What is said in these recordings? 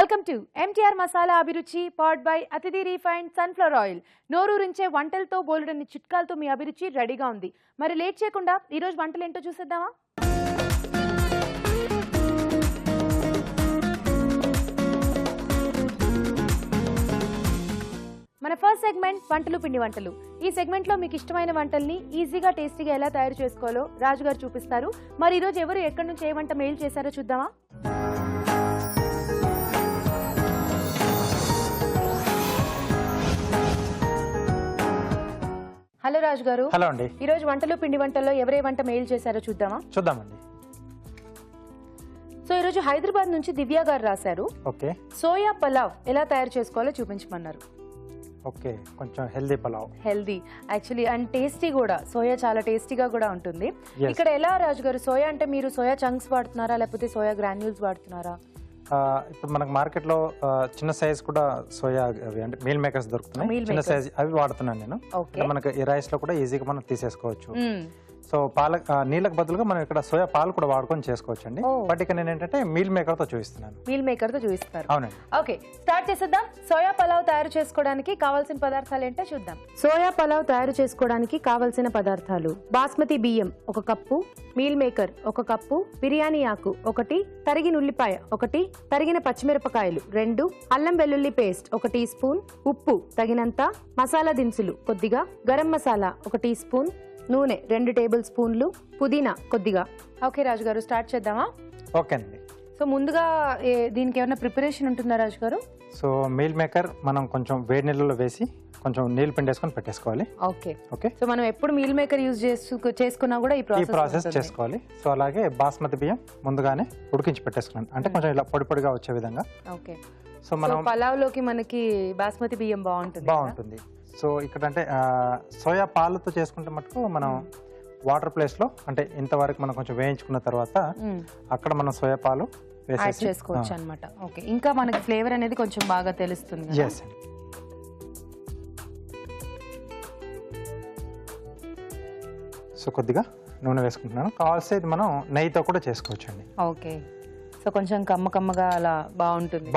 Welcome to MTR masala Abhiruchi powered by Athithi refined sunflower oil. నోరూరించే వంటలతో బోలెడన్ని చిట్కాలతో మీ అభిరుచి రెడీగా ఉంది. మరి లేట్ చేయకుండా ఈ రోజు వంటలు ఏంటో చూసేద్దామా? మన ఫస్ట్ సెగ్మెంట్ వంటలు పిండి వంటలు. ఈ సెగ్మెంట్ లో మీకు ఇష్టమైన వంటల్ని ఈజీగా టేస్టీగా ఎలా తయారు చేసుకోవాలో రాజు గారు చూపిస్తారు. మరి ఈ రోజు ఎవరు ఎక్కడి నుంచి ఏ వంట మెయిల్ చేశారో చూద్దామా? హలో రాజు గారు. హలో అండి. ఈ రోజు వంటలు పిండి వంటల్లో ఎవరే వంట మెయిల్ చేశారో చూద్దామండి. సో ఈ రోజు హైదరాబాద్ నుంచి దివ్య గారు రాశారు. ఓకే. సోయా పలావ్ ఎలా తయారు చేసుకోవాలో చూపించమన్నారు. ఓకే, కొంచెం healthy pulao. Healthy actually and tasty కూడా. సోయా చాలా టేస్టీగా కూడా ఉంటుంది. ఇక్కడ ఎలా రాజు గారు, సోయా అంటే మీరు సోయా చంక్స్ వాడుతున్నారా లేకపోతే సోయా గ్రాన్యూల్స్ వాడుతున్నారా? ఇప్పుడు మనకు మార్కెట్ లో చిన్న సైజ్ కూడా సోయా అంటే మీల్ మేకర్స్ దొరుకుతున్నాయి. చిన్న సైజ్ అవి వాడుతున్నాను నేను. మనకి ఈ రైస్ లో కూడా ఈజీగా మనం తీసేసుకోవచ్చు. సో నీళ్ళకి బదులుగా మనం ఇక్కడ సోయా పాలు కూడా వాడుకొని చేసుకోవచ్చు అండి. బట్ ఇక్కడ నేను ఏంటంటే మీల్ మేకర్ తో చూపిస్తున్నాను. మీల్ మేకర్ తో చూపిస్తారు. అవునండి. ఓకే, స్టార్ట్ చేసేద్దాం. సోయా పలావ్ తయారు చేసుకోవడానికి కావాల్సిన పదార్థాలు ఏంటో చూద్దాం. సోయా పలావ్ తయారు చేసుకోవడానికి కావాల్సిన పదార్థాలు: బాస్మతి బియ్యం 1 cup, meal maker 1 cup, biryani ఆకు 1, తరిగిన ఉల్లిపాయ 1, తరిగిన పచ్చిమిరపకాయలు 2, అల్లం వెల్లుల్లి పేస్ట్ 1 టీ స్పూన్, ఉప్పు తగినంత, మసాలా దినుసులు కొద్దిగా, గరం మసాలా 1 టీ స్పూన్, నూనె 2 టేబుల్ స్పూన్లు, పుదీనా కొద్దిగా. ఓకే రాజు గారు, స్టార్ట్ చేద్దామా? ఓకే అండి. సో ముందుగా దీనికి ఏమైనా ప్రిపరేషన్ ఉంటుందా రాజు గారు? సో మీల్ మేకర్ మనం కొంచెం వేడి నీళ్ళలో వేసి కొంచెం నీళ్ళు పిండేసుకొని పెట్టేసుకోవాలి. Okay okay. సో మనం ఎప్పుడు మీల్ మేకర్ యూజ్ చేసుకున్నా కూడా ఈ ప్రాసెస్ చేసుకోవాలి. సో అలాగే బాస్మతి బియ్యం ముందుగానే ఉడికించి పెట్టేసుకున్నాను, అంటే కొంచెం ఇలా పొడి పొడిగా వచ్చే విధంగా. ఓకే. సో మనం పలావ్ లోకి మనకి బాస్మతి బియ్యం బాగుంటుంది. సో ఇక్కడ అంటే సోయా పాలతో చేసుకుంటే మటుకు మనం వాటర్ ప్లేస్ లో అంటే ఇంతవరకు మనం కొంచెం వేయించుకున్న తర్వాత అక్కడ మనం సోయా పాలు యాడ్ చేసుకోవచ్చు అన్నమాట. ఓకే, ఇంకా మనకి ఫ్లేవర్ అనేది కొంచెం బాగా తెలుస్తుంది. సో కొద్దిగా నూనె వేసుకుంటున్నాను. కావాల్సేది మనం నెయ్యితో కూడా చేసుకోవచ్చు అండి. ఓకే. సో కొంచెం కమ్మగా అలా బాగుంటుంది.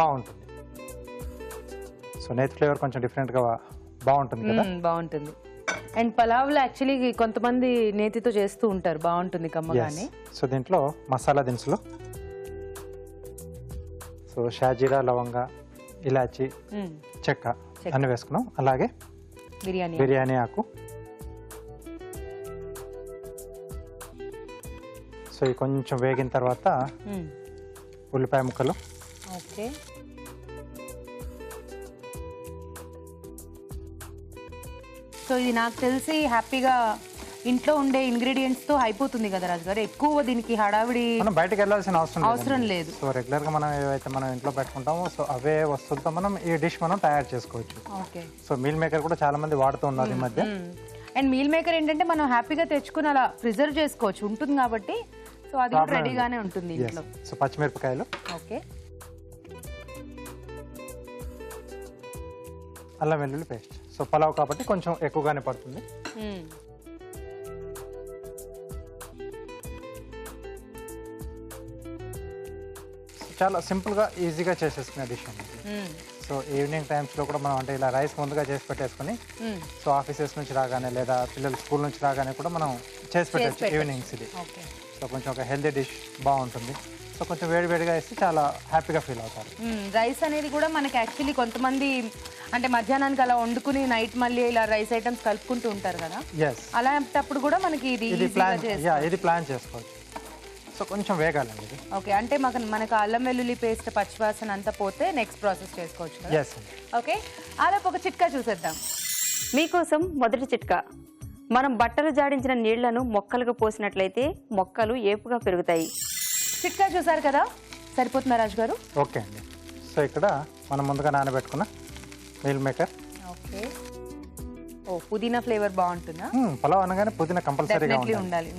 సో నెయ్యి ఫ్లేవర్ కొంచెం డిఫరెంట్ గా బాగుంటుంది కదా. బాగుంటుంది. అండ్ పలావ్ లో యాక్చువల్లీ కొంతమంది నేతితో చేస్తూ ఉంటారు, బాగుంటుంది కమ్మగానే. సో దీంట్లో మసాలా దినుసులు, సో షాజీరా, లవంగ, ఇలాచి, చెక్క అన్ని వేసుకున్నాం. అలాగే బిర్యానీ ఆకు. సో ఇవి కొంచెం వేగిన తర్వాత ఉల్లిపాయ ముక్కలు. ఓకే. సో ఇది నాకు తెలిసి హ్యాపీగా ఇంట్లో ఉండే ఇంగ్రీడియంట్స్ తో అయిపోతుంది కదా రాజు గారు. ఎక్కువ దీనికి హడావిడి మనం బయటకు వెళ్ళాల్సిన అవసరం లేదు. సో రెగ్యులర్ గా మనం ఏవైతే మనం ఇంట్లో పెట్టుకుంటామో సో అవే వస్తువులతో మనం ఈ డిష్ మనం తయారు చేసుకోవచ్చు. ఓకే. సో మీల్ మేకర్ కూడా చాలా మంది వాడుతూ ఉన్నారు ఈ మధ్య. అండ్ మీల్ మేకర్ ఏంటంటే మనం హ్యాపీగా తెచ్చుకుని అలా ప్రిజర్వ్ చేసుకోవచ్చు, ఉంటుంది కాబట్టి. సో అది కూడా రెడీగానే ఉంటుంది ఇంట్లో. సో పచ్చిమిరపకాయలు. ఓకే. అల్లం వెల్లుల్లి పేస్ట్. సో పలావ్ కాబట్టి కొంచెం ఎక్కువగానే పడుతుంది. చాలా సింపుల్ గా ఈజీగా చేసేసుకునే డిష్ అండి. సో ఈవినింగ్ టైమ్స్ లో కూడా మనం అంటే ఇలా రైస్ ముందుగా చేసి పెట్టేసుకుని సో ఆఫీసెస్ నుంచి రాగానే లేదా పిల్లలు స్కూల్ నుంచి రాగానే కూడా మనం చేసి పెట్టచ్చు ఈవినింగ్స్ ఇది. సో కొంచెం ఒక హెల్తీ డిష్ బాగుంటుంది. సో కొంచెం వేడిగా వేస్తే చాలా హ్యాపీగా ఫీల్ అవుతారు. రైస్ అనేది కూడా మనకి యాక్చువల్లీ కొంతమంది అంటే మధ్యాహ్నానికి అలా వండుకుని నైట్ మళ్ళీ ఇలా రైస్ ఐటమ్స్ కలుపుకుంటూ ఉంటారు కదా. అలాంటప్పుడు కూడా మనకి ఇది ప్లాన్ చేసుకోవచ్చు. సో కొంచెం వేగాలండి ఇది. ఓకే, అంటే మనకు అల్లం వెల్లుల్లి పేస్ట్ పచ్చివాసన అంతా పోతే నెక్స్ట్ ప్రాసెస్ చేసుకోవచ్చు. ఓకే, అలా ఒక చిట్కా చూసేద్దాం. మీకోసం మొదటి చిట్కా: మనం బట్టలు జాడించిన నీళ్లను మొక్కలకు పోసినట్లయితే మొక్కలు ఏపుగా పెరుగుతాయి. చిట్కా చూసారు కదా, సరిపోతుందా రాజు గారు? ఓకే అండి. సో ఇక్కడ మనం ముందుగా నానబెట్టుకున్న మీల్ మేకర్. ఓకే. ఓ పుదీనా ఫ్లేవర్ బాగుంటుందా? పలావ్ అనగానే పుదీనా కంపల్సరీగా ఉండాలి.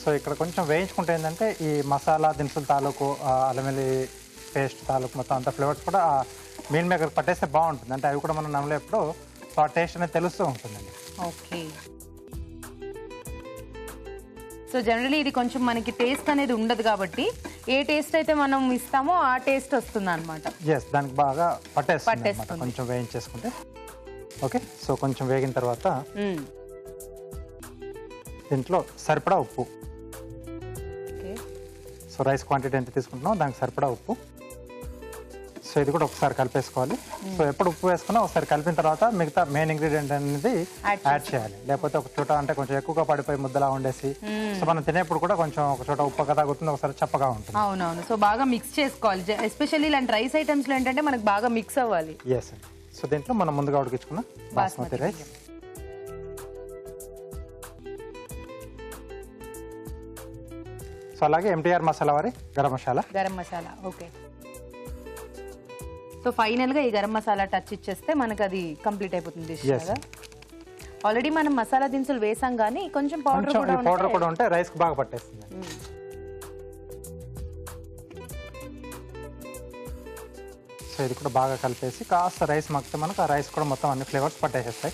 సో ఇక్కడ కొంచెం వేయించుకుంటే ఏంటంటే ఈ మసాలా దినుసుల తాలూకు, అల్లం వెల్లుల్లి పేస్ట్ తాలూకు మొత్తం అంత ఫ్లేవర్స్ కూడా మీల్ మేకర్ పట్టేస్తే బాగుంటుంది. అంటే అవి కూడా మనం నమ్మలేప్పుడు సో ఆ టేస్ట్ అనేది తెలుస్తూ ఉంటుందండి. ఓకే. సో జనరలీ ఇది కొంచెం మనకి టేస్ట్ అనేది ఉండదు కాబట్టి ఏ టేస్ట్ అయితే మనం ఇస్తామో ఆ టేస్ట్ వస్తుంది అనమాట. ఎస్, దానికి బాగా పట్టేస్తుంది అన్నమాట కొంచెం వేయించేసుకుంటే. ఓకే, సో కొంచెం వేగిన తర్వాత దీంట్లో సరిపడా ఉప్పు. సో రైస్ క్వాంటిటీ ఎంత తీసుకుంటున్నామో దానికి సరిపడా ఉప్పు. సో ఇది కూడా ఒకసారి కలిపేసుకోవాలి. సో ఎప్పుడు ఉప్పు వేసుకున్నా ఒకసారి కలిపిన తర్వాత మిగతా మెయిన్ ఇంగ్రీడియంట్ అనేది యాడ్ చేయాలి. లేకపోతే ఒక చోట అంటే కొంచెం ఎక్కువగా పడిపోయి ముద్దలా ఉండేసి సో మనం తినేప్పుడు కూడా కొంచెం ఒక చోట ఉప్పుగా తగ్గుతుంది, ఒకసారి చప్పగా ఉంటుంది. అవునవును. సో బాగా మిక్స్ చేసుకోవాలి. ఎస్పెషల్లీ ఇలాంటి రైస్ ఐటమ్స్ లో ఏంటంటే మనకు బాగా మిక్స్ అవ్వాలి. ఎస్ అండి. సో దీంట్లో మనం ముందుగా ఉడికించుకున్న బాస్మతి రైస్, సో అలాగే MTR మసాలా వారి garam masala. Okay. So final గా ఈ గరం మసాలా టచ్ ఇచ్చేస్తే మనకు అది కంప్లీట్ అయిపోతుంది డిష్ కదా. ఆల్రెడీ మనం మసాలా దినుసులు వేసాం కానీ కొంచెం పౌడర్ కూడా ఉంటే రైస్ కు బాగా పట్టేస్తుంది. సో ఇది కూడా బాగా కలిపేసి కాస్త రైస్ మగ్గితే మనకు ఆ రైస్ కూడా మొత్తం అన్ని ఫ్లేవర్స్ పట్టేసేస్తాయి.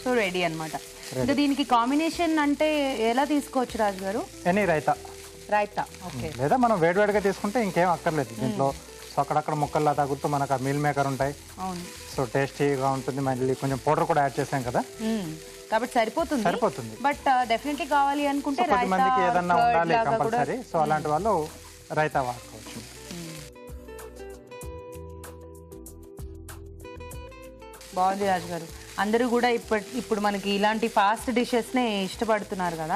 సో రెడీ అన్నమాట. ఇంకా దీనికి కాంబినేషన్ అంటే ఎలా తీసుకోవచ్చు రాజు గారు? ఎనీ రైతా. ఓకే. లేదా మనం వేడివేడిగా తీసుకుంటే ఇంకేం అక్కర్లేదు దీంట్లో. సో అక్కడక్కడ ముక్కల్లా తగ్గుతూ మనకు ఆ మీల్ మేకర్ ఉంటాయి. అవును. సో టేస్టీగా ఉంటుంది. మళ్ళీ కొంచెం పౌడర్ కూడా యాడ్ చేసాం కదా కాబట్టి సరిపోతుంది. బట్ డెఫినెట్లీ కావాలి అనుకుంటే కొద్ది మందికి ఏదన్నా ఉండాలి కంపల్సరీ. సో అలాంటి వాళ్ళు రైతా వాడుకోవచ్చు. బాగుంది రాజు గారు. అందరూ కూడా ఇప్పుడు మనకి ఇలాంటి ఫాస్ట్ డిషెస్ నే ఇష్టపడుతున్నారు కదా.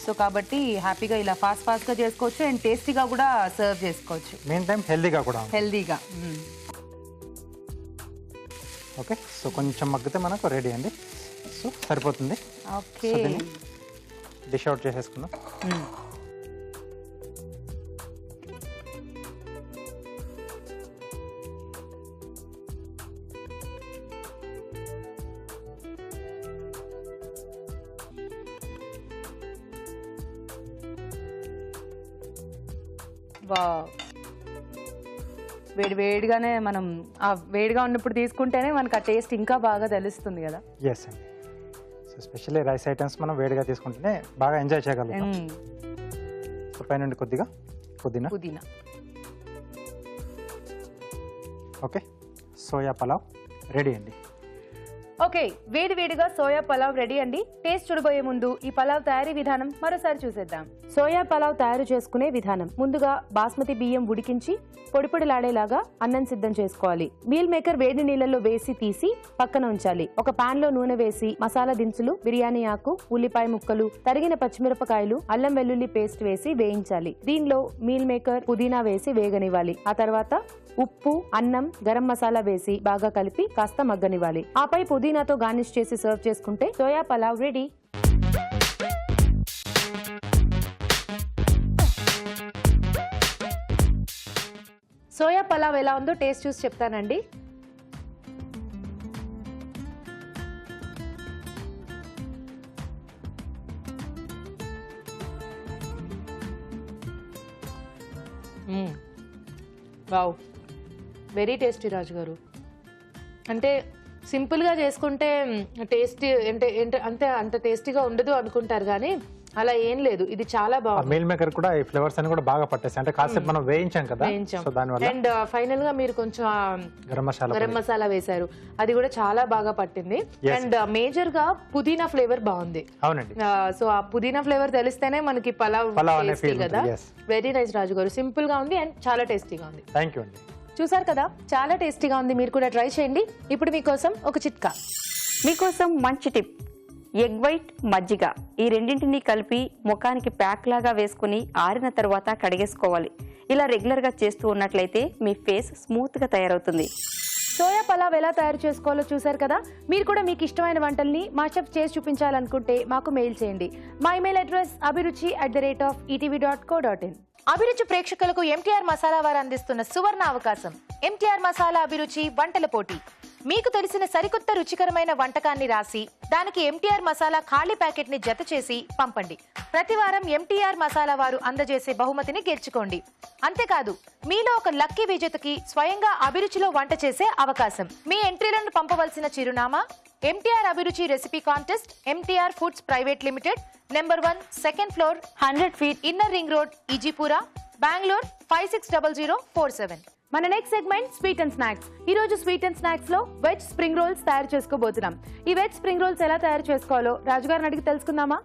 సో కాబట్టి హ్యాపీగా ఇలా ఫాస్ట్ గా చేసుకోవచ్చు అండ్ టేస్టీగా కూడా సర్వ్ చేసుకోవచ్చు. మెయిన్ టైం హెల్దీగా. ఓకే, సో కొంచెం మగ్గితే మనకు రెడీ అండి. సో సరిపోతుంది. ఓకే, డిష్ అవుట్ చేసేసుకుందాం. వేడిగానే మనం ఆ వేడిగా ఉన్నప్పుడు తీసుకుంటేనే మనకు ఆ టేస్ట్ ఇంకా బాగా తెలుస్తుంది కదా. ఎస్ అండి. సో స్పెషల్లీ రైస్ ఐటమ్స్ మనం వేడిగా తీసుకుంటేనే బాగా ఎంజాయ్ చేయగలుగుతాం. సో పైన కొద్దిగా పుదీనా. ఓకే, సోయా పలావ్ రెడీ అండి. ఓకే, వేడిగా సోయా పలావ్ రెడీ అండి. టేస్ట్ చూడబోయే ముందు ఈ పలావ్ తయారీ విధానం మరోసారి చూసేద్దాం. సోయా పలావ్ తయారు చేసుకునే విధానం: ముందుగా బాస్మతి బియ్యం ఉడికించి పొడిలాడేలాగా అన్నం సిద్ధం చేసుకోవాలి. మీల్ మేకర్ వేడి నీళ్ళలో వేసి తీసి పక్కన ఉంచాలి. ఒక పాన్ లో నూనె వేసి మసాలా దినుసులు, బిర్యానీ ఆకు, ఉల్లిపాయ ముక్కలు, తరిగిన పచ్చిమిరపకాయలు, అల్లం వెల్లుల్లి పేస్ట్ వేసి వేయించాలి. దీనిలో మీల్ మేకర్, పుదీనా వేసి వేగనివ్వాలి. ఆ తర్వాత ఉప్పు, అన్నం, గరం మసాలా వేసి బాగా కలిపి కాస్త మగ్గనివ్వాలి. ఆపై పుదీనాతో గార్నిష్ చేసి సర్వ్ చేసుకుంటే soya pulao ready. Soya pulao ఎలా ఉందో టేస్ట్ చూసి చెప్తానండి. వావ్, వెరీ టేస్టీ రాజు గారు. అంటే సింపుల్గా చేసుకుంటే టేస్టీ అంత టేస్టీగా ఉండదు అనుకుంటారు కానీ అలా ఏం లేదు, ఇది చాలా బాగుంది. మీల్ మేకర్ కూడా ఈ ఫ్లేవర్స్ అన్ని కూడా బాగా పట్టేసాయి. అంటే కాసేపు మనం వేయించాం కదా, సో దానివల్ల. అండ్ ఫైనల్ గా మీరు కొంచెం గరం మసాలా వేశారు, అది కూడా చాలా బాగా పట్టింది. అండ్ మేజర్ గా పుదీనా ఫ్లేవర్ బాగుంది. అవునండి. సో ఆ పుదీనా ఫ్లేవర్ తెలిస్తేనే మనకి పలావ్ టేస్టీ కదా. వెరీ నైస్ రాజు గారు, సింపుల్ గా ఉంది అండ్ చాలా టేస్టీగా ఉంది. థ్యాంక్ యూ అండి. చూసారు కదా, చాలా టేస్టీగా ఉంది. మీరు కూడా ట్రై చేయండి. ఇప్పుడు మీకోసం ఒక చిట్కా. మీకోసం మంచి టిప్: ఎగ్ వైట్, మజ్జిగ ఈ రెండింటిని కలిపి ముఖానికి ప్యాక్ లాగా వేసుకుని ఆరిన తర్వాత కడిగేసుకోవాలి. ఇలా రెగ్యులర్ గా చేస్తూ ఉన్నట్లయితే మీ ఫేస్ స్మూత్ గా తయారవుతుంది. సోయా పలావ్ ఎలా తయారు చేసుకోవాలో చూసారు కదా. మీరు కూడా మీకు ఇష్టమైన వంటల్ని మా చెఫ్ చేసి చూపించాలనుకుంటే మాకు మెయిల్ చేయండి. మా ఇమెయిల్ అడ్రస్ abhiruchi@etv.co.in. అభిరుచి ప్రేక్షకులకు MTR మసాలా వారు అందిస్తున్న సువర్ణ అవకాశం. MTR మసాలా అభిరుచి వంటల పోటీ. మీకు తెలిసిన సరికొత్త రుచికరమైన వంటకాన్ని రాసి దానికి ఎంటీఆర్ మసాలా ఖాళీ ప్యాకెట్ ని జత చేసి పంపండి. ప్రతి వారం ఎంటీఆర్ మసాలా వారు అందజేసే బహుమతిని గెలుచుకోండి. అంతేకాదు మీలో ఒక లక్కీ విజేతకి స్వయంగా అభిరుచిలో వంట చేసే అవకాశం. మీ ఎంట్రీలను పంపవలసిన చిరునామా MTR Abhiruchi recipe contest, MTR foods private limited, number 1, second floor, 100 feet, inner ring road, Ejipura, Bengaluru 560047. మన next segment sweet and snacks. ఈ రోజు స్వీట్ అండ్ స్నాక్స్ లో వెజ్ స్ప్రింగ్ రోల్స్ తయారు చేసుకోబోతున్నాం. ఈ వెజ్ స్ప్రింగ్ రోల్స్ ఎలా తయారు చేసుకోవాలో రాజుగారిని అడిగి తెలుసుకుందామా?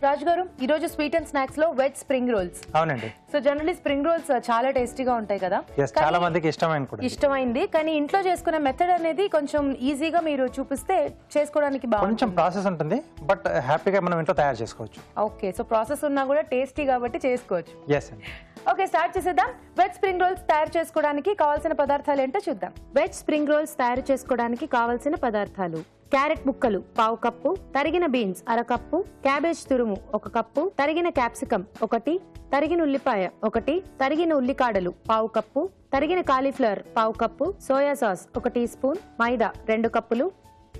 రాజుగారు, ఈ రోజు స్వీట్ అండ్ స్నాక్స్ లో వెజ్ స్ప్రింగ్ రోల్స్. అవునండి. సో జనరల్లీ స్ప్రింగ్ రోల్స్ చాలా టేస్టీగా ఉంటాయి కదా, చాలా మందికి ఇష్టమైంది. కానీ ఇంట్లో చేసుకునే మెథడ్ అనేది కొంచెం ఈజీగా మీరు చూపిస్తే చేసుకోవడానికి కొంచెం ప్రాసెస్ ఉంటుంది, బట్ హ్యాపీగా మనం ఇంట్లో తయారు చేసుకోవచ్చు. ఓకే, సో ప్రాసెస్ ఉన్నా కూడా టేస్టీ కాబట్టి చేసుకోవచ్చు. ఎస్ అండి. ఓకే, స్టార్ట్ చేసేద్దాం. వెజ్ స్ప్రింగ్ రోల్స్ తయారు చేసుకోవడానికి కావాల్సిన పదార్థాలు ఏంటో చూద్దాం. వెజ్ స్ప్రింగ్ రోల్స్ తయారు చేసుకోవడానికి కావాల్సిన పదార్థాలు: క్యారెట్ ముక్కలు 1/2 కప్పు, తరిగిన బీన్స్ 1/2 కప్పు, క్యాబేజ్ తురుము 1 కప్పు, తరిగిన క్యాప్సికం 1, తరిగిన ఉల్లిపాయ 1, తరిగిన ఉల్లికాడలు 1/2 కప్పు, తరిగిన cauliflower 1/2 cup, soya sauce 1 teaspoon, maida 2 కప్పులు,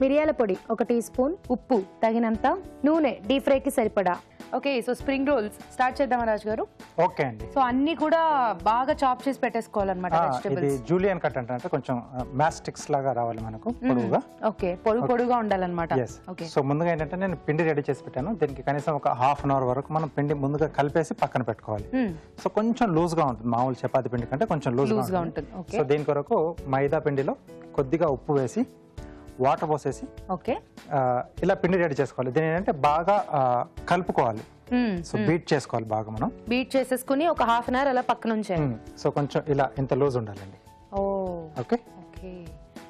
మిరియాల పొడి 1 టీ స్పూన్, ఉప్పు తగినంత, నూనె డీప్ ఫ్రైకి సరిపడా. Okay, so spring rolls start చేద్దామా రాజు గారు? ఓకే అండి. సో అన్ని కూడా బాగా చాప్ చేసి పెట్టేసుకోవాలన్నమాట వెజిటబుల్స్. ఇది జూలియన్ కట్ అంటే కొంచెం మ్యాస్టిక్స్ లాగా రావాలి మనకు, పొడుగుగా. ఓకే, పొడుగుగా ఉండాలన్నమాట. ఓకే, సో ముందుగా ఏంటంటే నేను పిండి రెడీ చేసి పెట్టాను. దీనికి కనీసం ఒక ½ అవర్ వరకు మనం పిండి ముందుగా కలిపేసి పక్కన పెట్టుకోవాలి. సో కొంచెం లూజ్ గా ఉంటుంది, మామూలు చపాతి పిండి కంటే కొంచెం లూజ్ గా ఉంటుంది. సో దీని కొరకు మైదా పిండిలో కొద్దిగా ఉప్పు వేసి వాటర్ పోసేసి ఓకే ఇలా పిండి రెడీ చేసుకోవాలి. దీని ఏంటంటే బాగా కలుపుకోవాలి. సో బీట్ చేసుకోవాలి బాగా, మనం బీట్ చేసేసుకుని ఒక ½ అవర్ అలా పక్కన ఉంచాలి. సో కొంచెం ఇలా ఇంత లూజ్ ఉండాలండి. ఓకే ఓకే,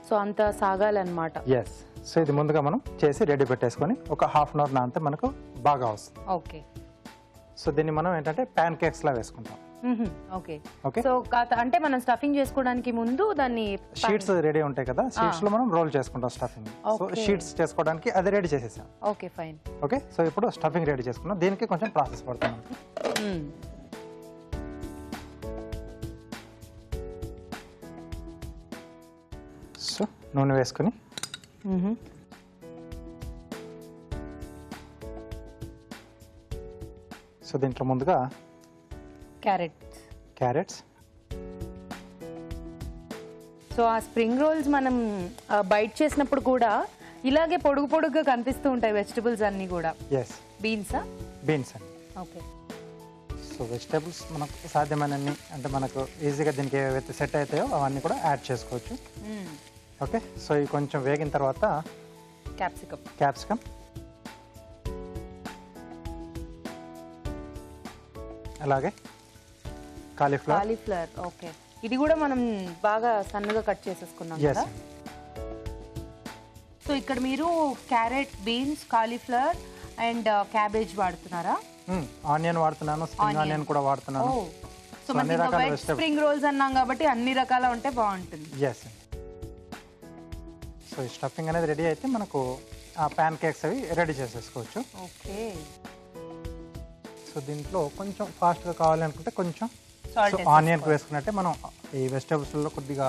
సో అంత సాగాలన్నమాట. ఎస్. సో ఇది ముందుగా మనం చేసి రెడీ పెట్టేసుకొని ఒక ½ అవర్ నానితే మనకు బాగా వస్తుంది. ఓకే, సో దీన్ని మనం ఏంటంటే ప్యాన్ కేక్స్ లా వేసుకుంటాం. ఓకే ఓకే, సో అంటే మనం స్టఫింగ్ చేసుకోవడానికి ముందు దాన్ని షీట్స్ రెడీ ఉంటాయి కదా, షీట్స్ లో మనం రోల్ చేసుకుంటాం స్టఫింగ్. సో షీట్స్ చేసుకోవడానికి అది రెడీ చేసేసాం. Okay fine. ఓకే, సో ఇప్పుడు స్టఫింగ్ రెడీ చేసుకున్నాం. దీనికి కొంచెం ప్రాసెస్ పడుతుంది మనకి. సో నూనె వేసుకుని సో దీంట్లో ముందుగా క్యారెట్స్. సో ఆ స్ప్రింగ్ రోల్స్ మనం బైట్ చేసినప్పుడు కూడా ఇలాగే పొడుగుగా కనిపిస్తూ ఉంటాయి వెజిటబుల్స్ అన్ని కూడా. ఎస్, బీన్స్ అండి. ఓకే, సో వెజిటబుల్స్ మనకు సాధ్యమైనన్ని, అంటే మనకు ఈజీగా దీనికి ఏవైతే సెట్ అవుతాయో అవన్నీ కూడా యాడ్ చేసుకోవచ్చు. ఓకే, సో ఇవి కొంచెం వేగిన తర్వాత క్యాప్సికమ్, అలాగే కాలీఫ్లవర్. ఓకే, ఇది కూడా మనం బాగా సన్నగా కట్ చేసేసుకున్నాం కదా. సో ఇక్కడ మీరు carrot, beans, cauliflower and cabbage వాడుతున్నారా? ఆనియన్ వాడుతున్నాను, స్ప్రింగ్ ఆనియన్ కూడా వాడుతున్నాను. సో మనకి స్ప్రింగ్ రోల్స్ అన్నాం కాబట్టి అన్ని రకాల ఉంటే బాగుంటుంది. ఎస్. సో ఈ స్టఫింగ్ అనేది రెడీ అయితే మనకు ఆ ప్యాన్ కేక్స్ అవి రెడీ చేసేసుకోవచ్చు. ఓకే, సో దీంట్లో కొంచెం ఫాస్ట్గా కావాలి అనుకుంటే కొంచెం ఆనియన్ వేసుకున్నట్టే మనం ఈ వెజిటబుల్స్లో కొద్దిగా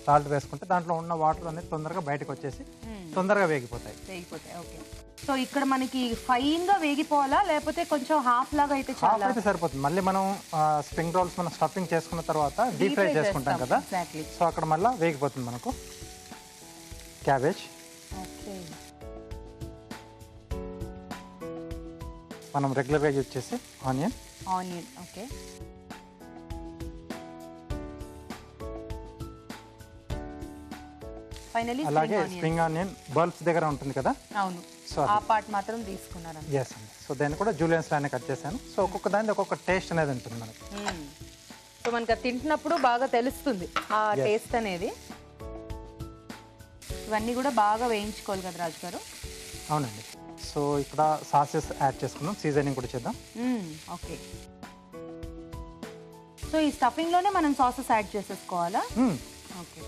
సాల్ట్ వేసుకుంటే దాంట్లో ఉన్న వాటర్ అనేది తొందరగా బయటకు వచ్చేసి తొందరగా వేగిపోతాయి. ఓకే, సో ఇక్కడ మనకి ఫైన్ గా వేగిపోవాలా లేకపోతే కొంచెం హాఫ్ లాగా అయితే చాలా అయితే సరిపోతుంది. మళ్ళీ మనం స్ప్రింగ్ రోల్స్ మనం స్టఫింగ్ చేసుకున్న తర్వాత డీప్ ఫ్రై చేసుకుంటాం కదా, సో అక్కడ మళ్ళీ వేగిపోతుంది మనకు క్యాబేజ్. మనం రెగ్యులర్గా యూజ్ చేసి ఆనియన్. ఓకే, ఫైనల్లీ అలాగే స్ప్రింగ్ ఆనియన్ బల్బ్స్ దగ్గర ఉంటుంది కదా. అవును, సో ఆ పార్ట్ మాత్రం తీసుకున్నాను. ఎస్ అండి. సో దాన్ని కూడా జూలియన్స్ లానే కట్ చేశాను. సో ఒక్కొక్క దాని ఒక్కొక్క టేస్ట్ అనేది ఉంటుంది మనకి. సో మనకి తింటున్నప్పుడు బాగా తెలుస్తుంది ఆ టేస్ట్ అనేది. ఇవన్నీ కూడా బాగా వేయించుకోవాలి కదా రాజు గారు? అవునండి. సో ఇక్కడ సాసెస్ యాడ్ చేసుకున్నాం, సీజనింగ్ కూడా చేద్దాం. ఓకే, సో ఈ స్టఫింగ్ లోనే మనం సాసెస్ యాడ్ చేసేసుకోవాలా? Okay,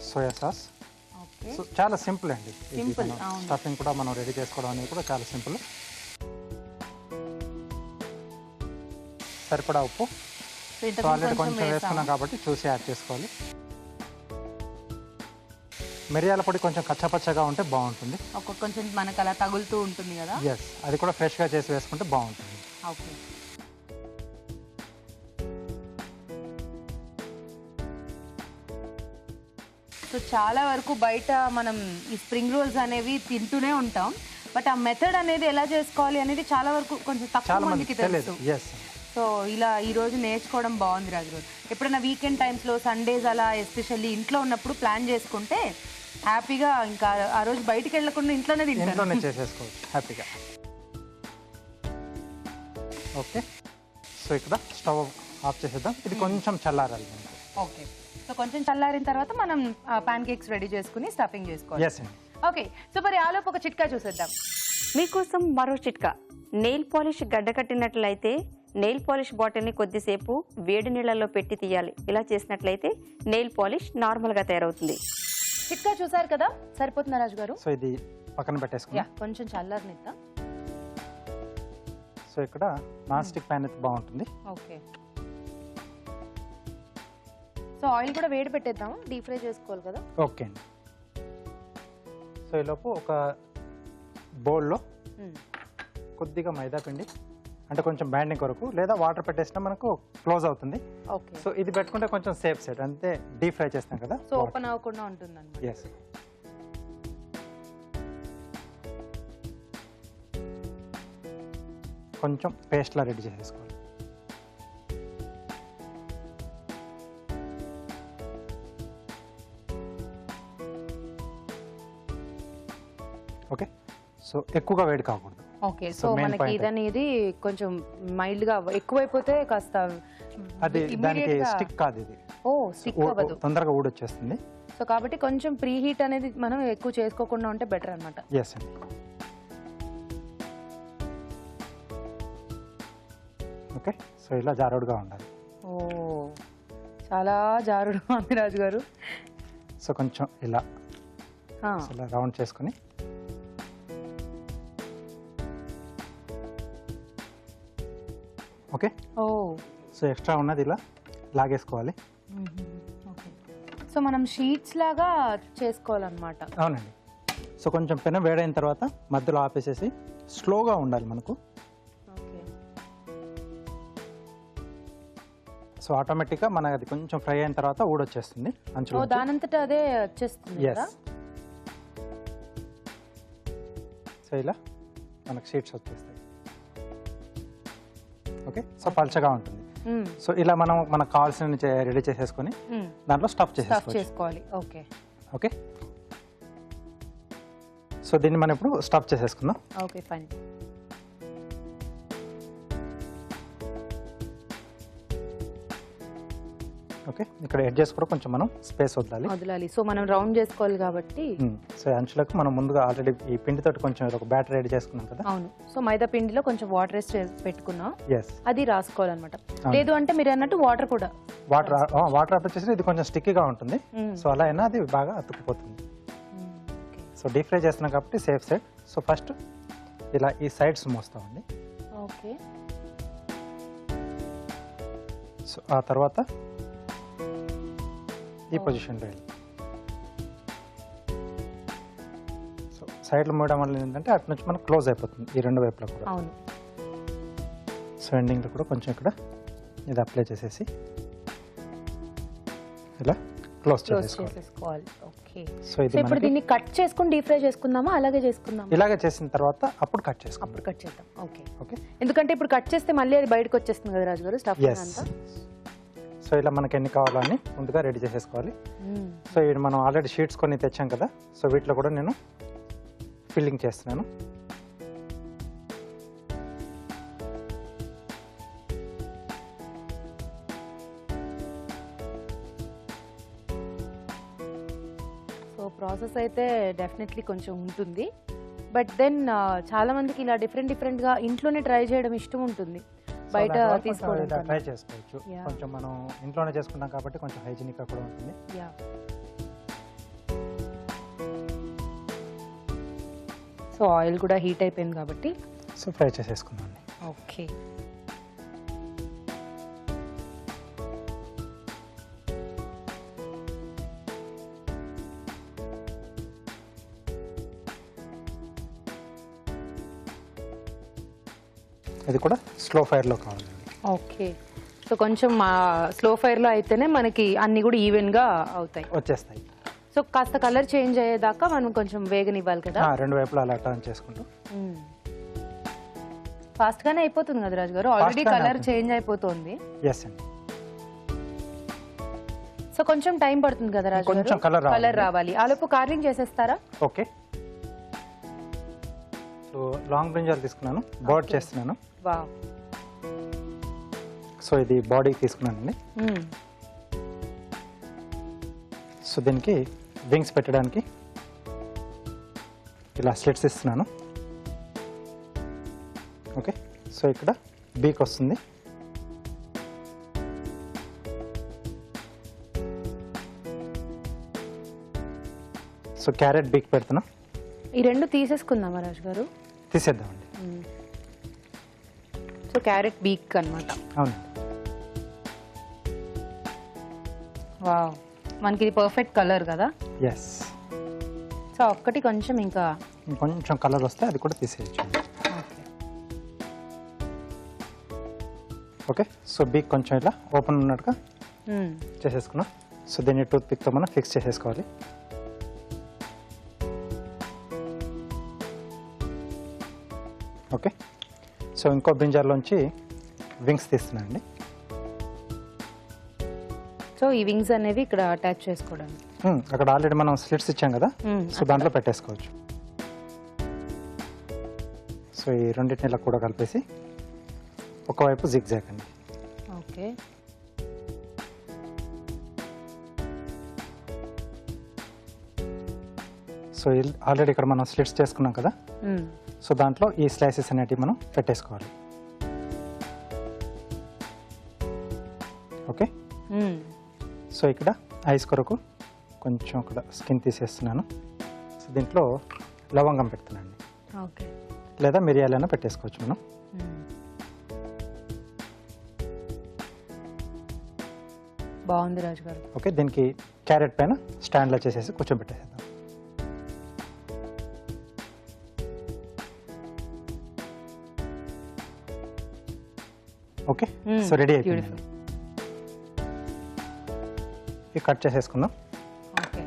soya sauce. Okay, so చాలా సింపుల్ అండి. సింపుల్. స్టఫింగ్ కూడా మనం రెడీ చేసుకోవడం అనేది కూడా చాలా సింపుల్. సరిపడా ఉప్పు ఆల్రెడీ కొంచెం వేసుకున్నాం కాబట్టి చూసి యాడ్ చేసుకోవాలి. మిరియాల పొడి కొంచెం కచ్చపచ్చగా ఉంటే బాగుంటుంది. కొంచెం మనకు అలా తగులుతూ ఉంటుంది కదా. ఎస్, అది కూడా ఫ్రెష్గా చేసి వేసుకుంటే బాగుంటుంది. ఓకే. సో చాలా వరకు బయట మనం ఈ స్ప్రింగ్ రోల్స్ అనేవి తింటూనే ఉంటాం, బట్ ఆ మెథడ్ అనేది ఎలా చేసుకోవాలి అనేది చాలా వరకు కొంచెం తక్కువ మందికి తెలుసు. సో ఇలా ఈ రోజు నేర్చుకోవడం బాగుంది రాజు గారు. ఎప్పుడైనా వీకెండ్ టైమ్స్లో సండేస్ అలా ఎస్పెషల్లీ ఇంట్లో ఉన్నప్పుడు ప్లాన్ చేసుకుంటే హ్యాపీగా ఇంకా ఆ రోజు బయటికి వెళ్ళకుండా ఇంట్లోనే చేసేసుకోవచ్చు హ్యాపీగా. ఓకే, సో ఇక్కడ స్టవ్ ఆఫ్ చేసేద్దాం. ఇది కొంచెం చల్లారాలి. ఓకే, సో కొంచెం చల్లారిన తర్వాత మనం పాన్ కేక్స్ రెడీ చేసుకుని స్టఫింగ్ చేసుకోవాలి. ఓకే, సో మరి ఆలోపు ఒక చిట్కా చూసేద్దాం. మీకోసం మరో చిట్కా. నెయిల్ పాలిష్ గడ్డకట్టినట్లయితే నెయిల్ పాలిష్ బాటిల్ని కొద్దిసేపు వేడి నీళ్ళల్లో పెట్టి తీయాలి. ఇలా చేసినట్లయితే నెయిల్ పాలిష్ నార్మల్గా తయారవుతుంది. చిట్కా చూసారు కదా, సరిపోతుందా రాజు గారు? సో ఇది పక్కన పెట్టేసుకున్నా. కొంచెం చల్లారనిద్దాం. సో ఇక్కడ నాన్ స్టిక్ ప్యాన్ అయితే బాగుంటుంది. ఓకే, సో ఆయిల్ కూడా వేడి పెట్టేద్దాం, డీప్ ఫ్రై చేసుకోవాలి కదా. ఓకే అండి. సో ఈలోపు ఒక బౌల్లో కొద్దిగా మైదా పిండి, అంటే కొంచెం బ్యాండింగ్ కొరకు, లేదా వాటర్ పెట్టేసినా మనకు క్లోజ్ అవుతుంది. ఓకే, సో ఇది పెట్టుకుంటే కొంచెం సేఫ్ సైడ్, అంతే డీప్ ఫ్రై చేస్తాం కదా. సో ఓపెన్ అవ్వకుండా ఉంటుంది. ఎస్, కొంచెం పేస్ట్లా రెడీ చేసేసుకోవాలి. ఓకే, సో ఎక్కువగా వేడి కాకూడదు. ఓకే, సో మనకి ఇదనేది కొంచెం మైల్డ్ గా ఎక్కువైపోతే కాస్త అది దానికి స్టిక్ కాదు, ఇది స్టిక్ అవ్వదు, తొందరగా ఊడొచ్చేస్తుంది. సో కాబట్టి కొంచెం ప్రీ హీట్ అనేది మనం ఎక్కువ చేసుకోకుండా ఉంటే బెటర్ అన్నమాట. ఎస్ అండి. ఓకే, సో ఇలా జారుడుగా ఉండాలి. చాలా జారుడుగా ఉంది రాజు గారు. సో కొంచెం ఇలా రౌండ్ చేసుకుని ఓకే. సో ఎక్స్ట్రా ఉన్నది ఇలా లాగేసుకోవాలి. సో మనం షీట్స్ లాగా చేసుకోవాలన్నమాట. అవునండి. సో కొంచెం పెనం వేడైన తర్వాత మధ్యలో ఆపేసేసి స్లోగా ఉండాలి మనకు. సో ఆటోమేటిక్గా మనకి అది కొంచెం ఫ్రై అయిన తర్వాత ఊడొచ్చేస్తుంది అంచులో. దానంతటా అదే వచ్చేస్తుంది. సో ఇలా మనకు షీట్స్ వచ్చేస్తాయి. ఓకే, సో పల్చగా ఉంటుంది. సో ఇలా మనం మనకు కావాల్సిన రెడీ చేసేసుకొని దాంట్లో స్టఫ్ చేసుకోవాలి. ఓకే ఓకే, సో దీన్ని మనం ఇప్పుడు స్టఫ్ చేసేసుకుందాం. Okay fine. ఓకే, ఇక్కడ ఎడ్జెస్ కూడా కొంచెం మనం స్పేస్ వదలాలి. సో మనం రౌండ్ చేసుకోవాలి కాబట్టి. సో అంచులకు మనం ముందుగా ఆల్రెడీ ఈ పిండితో కొంచెం ఒక బ్యాటర్ రెడీ చేసుకున్నాం కదా. అవును, సో మైదా పిండిలో కొంచెం వాటర్ వేస్ట్ పెట్టుకున్నాం, అది రాసుకోవాలన్నమాట. లేదు అంటే మీరు అన్నట్టు వాటర్ కూడా వాటర్ అప్లై చేసి ఇది కొంచెం స్టిక్కీగా ఉంటుంది. సో అలా అయినా అది బాగా అతుక్కుపోతుంది. సో డీప్ ఫ్రై చేస్తున్నాం కాబట్టి సేఫ్ సైడ్. సో ఫస్ట్ ఇలా ఈ సైడ్స్ మోస్తామండి. ఓకే, సో ఆ తర్వాత ఈ పొజిషన్లో వెళ్ళి సో సైడ్లో మూయడం వల్ల ఏంటంటే అటు నుంచి మనకు క్లోజ్ అయిపోతుంది ఈ రెండు వైపులో కూడా. అవును. సో ఎండింగ్లో కూడా కొంచెం ఇక్కడ ఇది అప్లై చేసేసి ఇలా క్లోజ్ చేసేసుకోవాలి. ఓకే, సో ఇది ఇప్పుడు దీన్ని కట్ చేసుకుని డీప్ ఫ్రై చేసుకుందామా, అలాగే చేసుకుందామా? ఇలాగే చేసిన తర్వాత అప్పుడు కట్ చేసుకుందాం. అప్పుడు కట్ చేద్దాం. ఓకే ఓకే, ఎందుకంటే ఇప్పుడు కట్ చేస్తే మళ్ళీ అది బయటకు వచ్చేస్తుంది కదా రాజు గారు, స్టఫ్ అంతా. సో ఇలా మనకి ఎన్ని కావాలని ముందుగా రెడీ చేసేసుకోవాలి. సో ఇది మనం ఆల్రెడీ షీట్స్ కొన్ని తెచ్చాం కదా, సో వీటిలో కూడా నేను ఫిల్లింగ్ చేస్తున్నాను. సో ప్రాసెస్ అయితే డెఫినెట్లీ కొంచెం ఉంటుంది, బట్ దెన్ చాలా మందికి ఇలా డిఫరెంట్గా ఇంట్లోనే ట్రై చేయడం ఇష్టం ఉంటుంది, బయట తీసుకోవడం ట్రై చేసుకోవచ్చు. కొంచెం మనం ఇంట్లోనే చేసుకుంటాం కాబట్టి కొంచెం హైజీనిక్ గా కూడా ఉంటుంది. సో ఆయిల్ కూడా హీట్ అయిపోయింది కాబట్టి సో ఫ్రై చేసేసుకుందాం అండి. ఓకే. ఇది కూడా స్లో ఫైర్లో కావాలండి. ఓకే. సో కొంచెం స్లో ఫైర్లో అయితేనే మనకి అన్ని కూడా ఈవెన్గా అవుతాయి, వచ్చేస్తాయి. సో కాస్త కలర్ చేంజ్ అయ్యేదాకా మనం కొంచెం వేగనివ్వాలి కదా. రెండు వైపులా అలా టర్న్ చేసుకుంటూ ఫాస్ట్ గానే అయిపోతుంది కదా రాజు గారు, ఆల్రెడీ కలర్ చేంజ్ అయిపోతుంది. ఎస్ అండి. సో కొంచెం టైం పడుతుంది కదా రాజు కొంచెం గారు, కలర్ రావాలి. ఆలోపు కార్వింగ్ చేసేస్తారా? ఓకే. సో లాంగ్ బ్రింజాల్ తీసుకున్నాను, బర్డ్ చేస్తున్నాను. వావ్. సో ఇది బాడీ తీసుకున్నానండి. సో దీనికి వింగ్స్ పెట్టడానికి ఇలా స్లిట్స్ ఇస్తున్నాను. ఓకే. సో ఇక్కడ బీక్ వస్తుంది. సో క్యారెట్ బీక్ పెడుతున్నా. ఈ రెండు తీసేసుకుందామా రాజు గారు? తీసేద్దామండి. సో క్యారెట్ బీక్ అన్నమాట. అవునండి. వావ్, మనకి ఇది పర్ఫెక్ట్ కలర్ కదా. ఎస్. సో ఒక్కటి కొంచెం ఇంకా కొంచెం కలర్ వస్తే అది కూడా తీసేయచ్చు. ఓకే. సో బీక్ కొంచెం ఇలా ఓపెన్ ఉన్నట్టుగా చేసేసుకున్నాం. సో దీన్ని టూత్ పిక్తో మనం ఫిక్స్ చేసేసుకోవాలి. ఓకే. సో ఇంకో బ్రింజాల్లోంచి వింగ్స్ తీస్తున్నానండి. సో ఈ వింగ్స్ అనేవి ఇక్కడ అటాచ్ చేసుకోవడానికి అక్కడ ఆల్రెడీ మనం స్లిట్స్ ఇచ్చాం కదా, సో దాంట్లో పెట్టేసుకోవచ్చు. సో ఈ రెండింటిని ఇలా కూడా కలిపేసి ఒకవైపు జిగ్జాగ్ అండి. ఓకే. సో ఆల్రెడీ ఇక్కడ మనం స్లిట్స్ చేసుకున్నాం కదా, సో దాంట్లో ఈ స్లైసెస్ అనేటివి మనం పెట్టేసుకోవాలి. ఓకే. సో ఇక్కడ ఐస్ కొరకు కొంచెం అక్కడ స్కిన్ తీసేస్తున్నాను. సో దీంట్లో లవంగం పెడుతున్నాను. ఓకే. లేదా మిరియాలైనా పెట్టేసుకోవచ్చు మనం. బాగుంది రాజు గారు. ఓకే. దీనికి క్యారెట్ పైన స్టాండ్లో చేసేసి కూర్చోబెట్టేసేద్దాం. ఓకే. సో రెడీ అయిపోయింది. ఇవి కట్ చేసేసుకుందాం. ఓకే.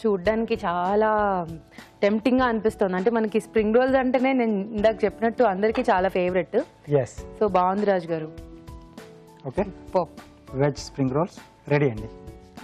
చూడ్డానికి చాలా టెంప్టింగ్గా అనిపిస్తుంది. అంటే మనకి స్ప్రింగ్ రోల్స్ అంటేనే నేను ఇందాక చెప్పినట్టు అందరికీ చాలా ఫేవరెట్. ఎస్. సో బాగుంది రాజు గారు. Okay. Veg spring roles ready అండి.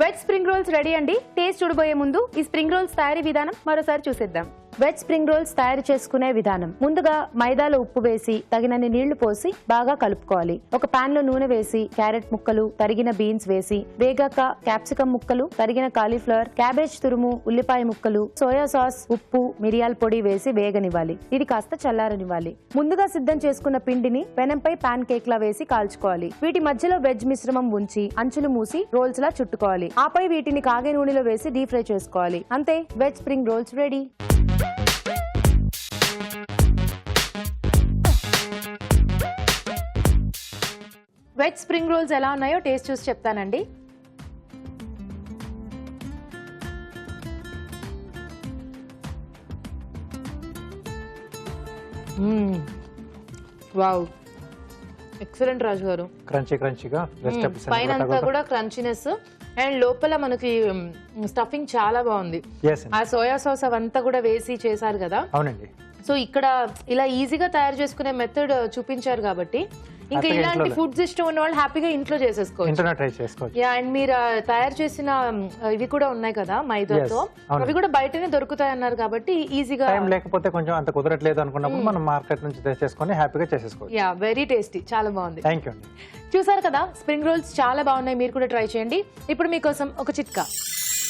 వెజ్ స్ప్రింగ్ రోల్స్ రెడీ అండి. టేస్ట్ చూడబోయే ముందు ఈ స్ప్రింగ్ రోల్స్ తయారీ విధానం మరోసారి చూసేద్దాం. వెజ్ స్ప్రింగ్ రోల్స్ తయారు చేసుకునే విధానం: ముందుగా మైదాలో ఉప్పు వేసి తగినన్ని నీళ్లు పోసి బాగా కలుపుకోవాలి. ఒక పాన్ లో నూనె వేసి క్యారెట్ ముక్కలు, తరిగిన బీన్స్ వేసి వేగాక క్యాప్సికం ముక్కలు, తరిగిన కాలీఫ్లవర్, క్యాబేజ్ తురుము, ఉల్లిపాయ ముక్కలు, సోయా సాస్, ఉప్పు, మిరియాల పొడి వేసి వేగనివ్వాలి. ఇది కాస్త చల్లారనివ్వాలి. ముందుగా సిద్ధం చేసుకున్న పిండిని పెనంపై పాన్ కేక్ లా వేసి కాల్చుకోవాలి. వీటి మధ్యలో వెజ్ మిశ్రమం ఉంచి అంచులు మూసి రోల్స్ లా చుట్టుకోవాలి. ఆపై వీటిని కాగే నూనెలో వేసి డీప్ ఫ్రై చేసుకోవాలి. అంతే, veg spring roles ready. Veg spring roles ఎలా ఉన్నాయో టేస్ట్ చూసి చెప్తానండి. వావ్, ఎక్సలెంట్ రాజు గారు. క్రంచీగా పైన అంతా కూడా క్రంచినెస్ అండ్ లోపల మనకి స్టఫింగ్ చాలా బాగుంది. ఆ సోయా సాస్ అవంతా కూడా వేసి చేశారు కదా. అవునండి. సో ఇక్కడ ఇలా ఈజీగా తయారు చేసుకునే మెథడ్ చూపించారు కాబట్టి ఇంకా ఇలాంటి ఫుడ్స్ ఇష్టం ఉన్న వాళ్ళు హ్యాపీగా ఇంట్లో చేసేసుకోవచ్చు. అండ్ మీరు తయారు చేసిన ఇవి కూడా ఉన్నాయి కదా మైదాతో, అవి కూడా బయటనే దొరుకుతాయి అన్నారు కాబట్టి ఈజీగా. లేకపోతే కొంచెం అంత కుదరట్లేదు అనుకున్నప్పుడు మనం మార్కెట్ నుంచి తెచ్చేసుకొని హ్యాపీగా చేసేసుకోవచ్చు. యా, వెరీ టేస్టీ, చాలా బాగుంది. థ్యాంక్ యూ అండి. చూసారు కదా, స్ప్రింగ్ రోల్స్ చాలా బాగున్నాయి, మీరు కూడా ట్రై చేయండి. ఇప్పుడు మీకోసం ఒక చిట్కా.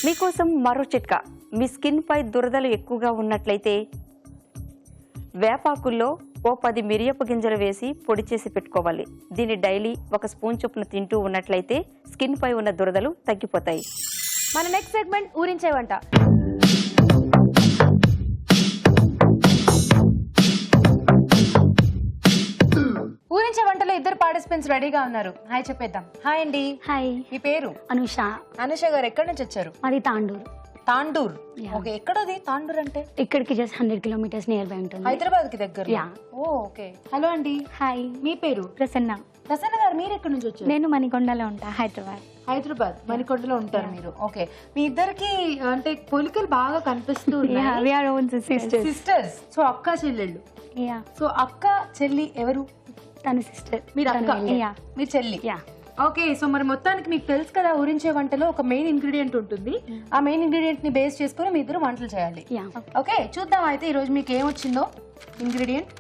మీకోసం మరో చిట్కా. మీ స్కిన్ పై దురదలు ఎక్కువగా ఉన్నట్లయితే వేపాకుల్లో ఓ 10 మిరియపు గింజలు వేసి పొడి చేసి పెట్టుకోవాలి. దీన్ని డైలీ 1 స్పూన్ చొప్పున తింటూ ఉన్నట్లయితే స్కిన్ పై ఉన్న దురదలు తగ్గిపోతాయి. మన నెక్స్ట్ సెగ్మెంట్ ఊరించే వంట. ఊరించే వంటలో ఇద్దరు పార్టిసిపెంట్స్ రెడీగా ఉన్నారు. హాయ్ చెప్పేద్దాం. హాయ్ అండి. హాయ్, మీ పేరు? అనుష. అనుష గారు ఎక్కడి నుంచి వచ్చారు? మాది తాండూరు. తాండూర్. Yeah. ఓకే, ఎక్కడది తాండూర్ అంటే? ఇక్కడికి జస్ట్ 100 కిలోమీటర్స్ నియర్ బై ఉంటుంది. హైదరాబాద్ కి దగ్గర. Yeah. ఓ ఓకే. హలో అండి. హాయ్, మీ పేరు? ప్రసన్న. ప్రసన్న గారు, మీరు ఎక్కడి నుంచి వచ్చారు? నేను మణికొండలో ఉంటా, హైదరాబాద్. హైదరాబాద్ మణికొండలో ఉంటారు మీరు. ఓకే, మీ ఇద్దరికి అంటే పోలికలు బాగా కనిపిస్తూ We are own sisters. Sisters. So అక్క చెల్లెళ్ళు. Yeah, సో అక్క చెల్లి ఎవరు? తను సిస్టర్. మీరు అక్క, Yeah. మీరు చెల్లి. Yeah. ఓకే, సో మరి మొత్తానికి మీకు తెలుసు కదా, ఊరించే వంటలో ఒక మెయిన్ ఇంగ్రీడియంట్ ఉంటుంది. ఆ మెయిన్ ఇంగ్రీడియంట్ ని బేస్ చేసుకుని మీ ఇద్దరు వంటలు చేయాలి. Yeah. ఓకే, చూద్దాం అయితే ఈ రోజు మీకు ఏమొచ్చిందో ఇంగ్రీడియంట్.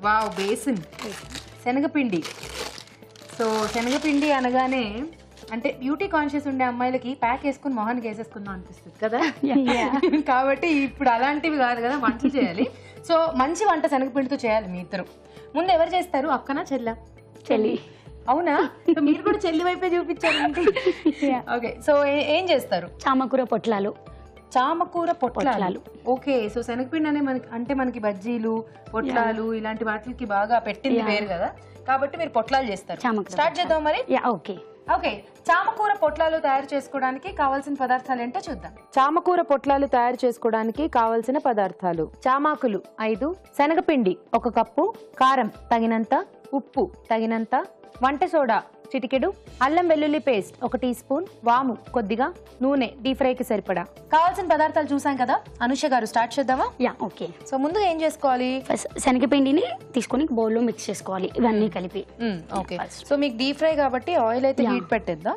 వావ్, బేసిన్, శనగపిండి. సో శనగపిండి అనగానే అంటే బ్యూటీ కాన్షియస్ ఉండే అమ్మాయిలకి ప్యాక్ వేసుకుని మొహానికి వేసేసుకుందాం అనిపిస్తుంది కదా. కాబట్టి ఇప్పుడు అలాంటివి కాదు కదా, వంటలు చేయాలి. సో మంచి వంట శనగపిండితో చేయాలి మీ ఇద్దరు. ముందు ఎవరు చేస్తారు, అక్కనా చెల్లా? చెల్లి. అవునా? సో మీరు కూడా చెల్లి వైపే చూపించారంటే. ఓకే, సో ఏం చేస్తారు? చామకూర పొట్లాలు. చామకూర పొట్లాలు. ఓకే, సో శనగపిండి అనే మనకి బజ్జీలు, పొట్లాలు ఇలాంటి వాటికి బాగా పెట్టింది పేరు కదా, కాబట్టి మీరు పొట్లాలు చేస్తారు. స్టార్ట్ చేద్దాం మరి. ఓకే. ఓకే, చామకూర పొట్లాలు తయారు చేసుకోవడానికి కావాల్సిన పదార్థాలు ఏంటో చూద్దాం. చామకూర పొట్లాలు తయారు చేసుకోవడానికి కావాల్సిన పదార్థాలు: చామాకులు 5, శనగపిండి 1 కప్పు, కారం తగినంత, ఉప్పు తగినంత, వంట సోడా చిటికెడు, అల్లం వెల్లుల్లి పేస్ట్ 1 టీ స్పూన్, వాము కొద్దిగా, నూనె డీప్ ఫ్రైకి సరిపడా. కావాల్సిన పదార్థాలు చూసాం కదా. అనుష గారు, స్టార్ట్ చేద్దామా? ఓకే. సో ముందుగా ఏం చేసుకోవాలి? శనగపిండిని తీసుకొని బౌల్లో మిక్స్ చేసుకోవాలి, ఇవన్నీ కలిపి. ఓకే, సో మీకు డీప్ ఫ్రై కాబట్టి ఆయిల్ అయితే హీట్ పెట్టేద్దాం.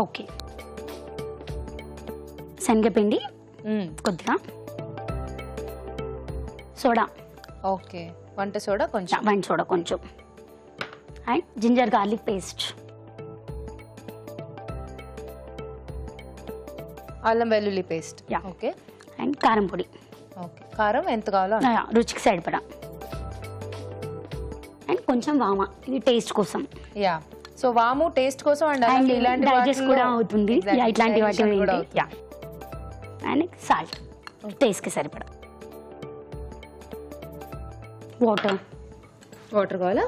ఓకే. శనగపిండి కొద్దిగా, సోడా. ఓకే, వంట సోడా కొంచెం. వంట సోడా కొంచెం, అండ్ జింజర్ గార్లిక్ పేస్ట్. అల్లం వెల్లుల్లి పేస్ట్. ఓకే, అండ్ కారం పొడి. ఓకే, కారం ఎంత కావాలో రుచికి సరిపడా, అండ్ కొంచెం వామ, ఇది టేస్ట్ కోసం. యా, సో వాము టేస్ట్ కోసం అండ్ ఇలాంటి డైజెస్ట్ కూడా అవుతుంది. ఇట్లాంటి వాటి అండ్ సాల్ట్ టేస్ట్ కి సరిపడా. వాటర్ కావాలా?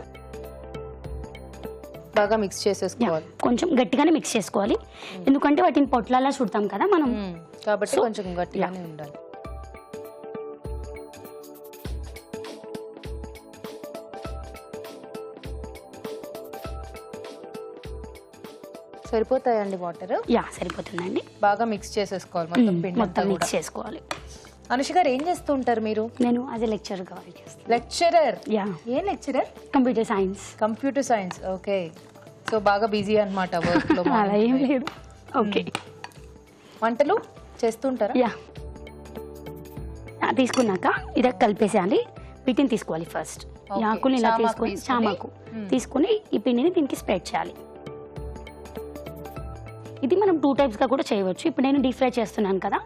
బాగా మిక్స్ చేసేసుకోవాలి. కొంచెం గట్టిగానే మిక్స్ చేసుకోవాలి, ఎందుకంటే వాటిని పొట్లాలా చుడతాం కదా మనం, కాబట్టి కొంచెం గట్టిగానే ఉండాలి. సరిపోతాయండి వాటర్? సరిపోతుందండి. బాగా మిక్స్ చేసేసుకోవాలి మొత్తం పిండి మొత్తం మిక్స్ చేసుకోవాలి. అనుష గారు, ఏం చేస్తూ ఉంటారు మీరు? నేను యాజ్ ఎ లెక్చరర్ గా వర్క్ చేస్తాను. లెక్చరర్? ఏ lecturer? Computer science. Computer science. Okay, so బాగా బిజీ అన్నమాట వర్క్ లో. అలా ఏం లేదు. ఓకే, వంటలు చేస్తుంటారా? తీసుకున్నాక ఇదే కలిపేసేయాలి. వీటిని తీసుకోవాలి ఫస్ట్. ఈ ఆకుని ఇలా తీసుకొని, చామాకు తీసుకుని ఈ పిండిని దీనికి స్ప్రెడ్ చేయాలి. ఇది మనం 2 టైప్స్ గా కూడా చేయవచ్చు. ఇప్పుడు నేను డీప్ ఫ్రై చేస్తున్నాను కదా,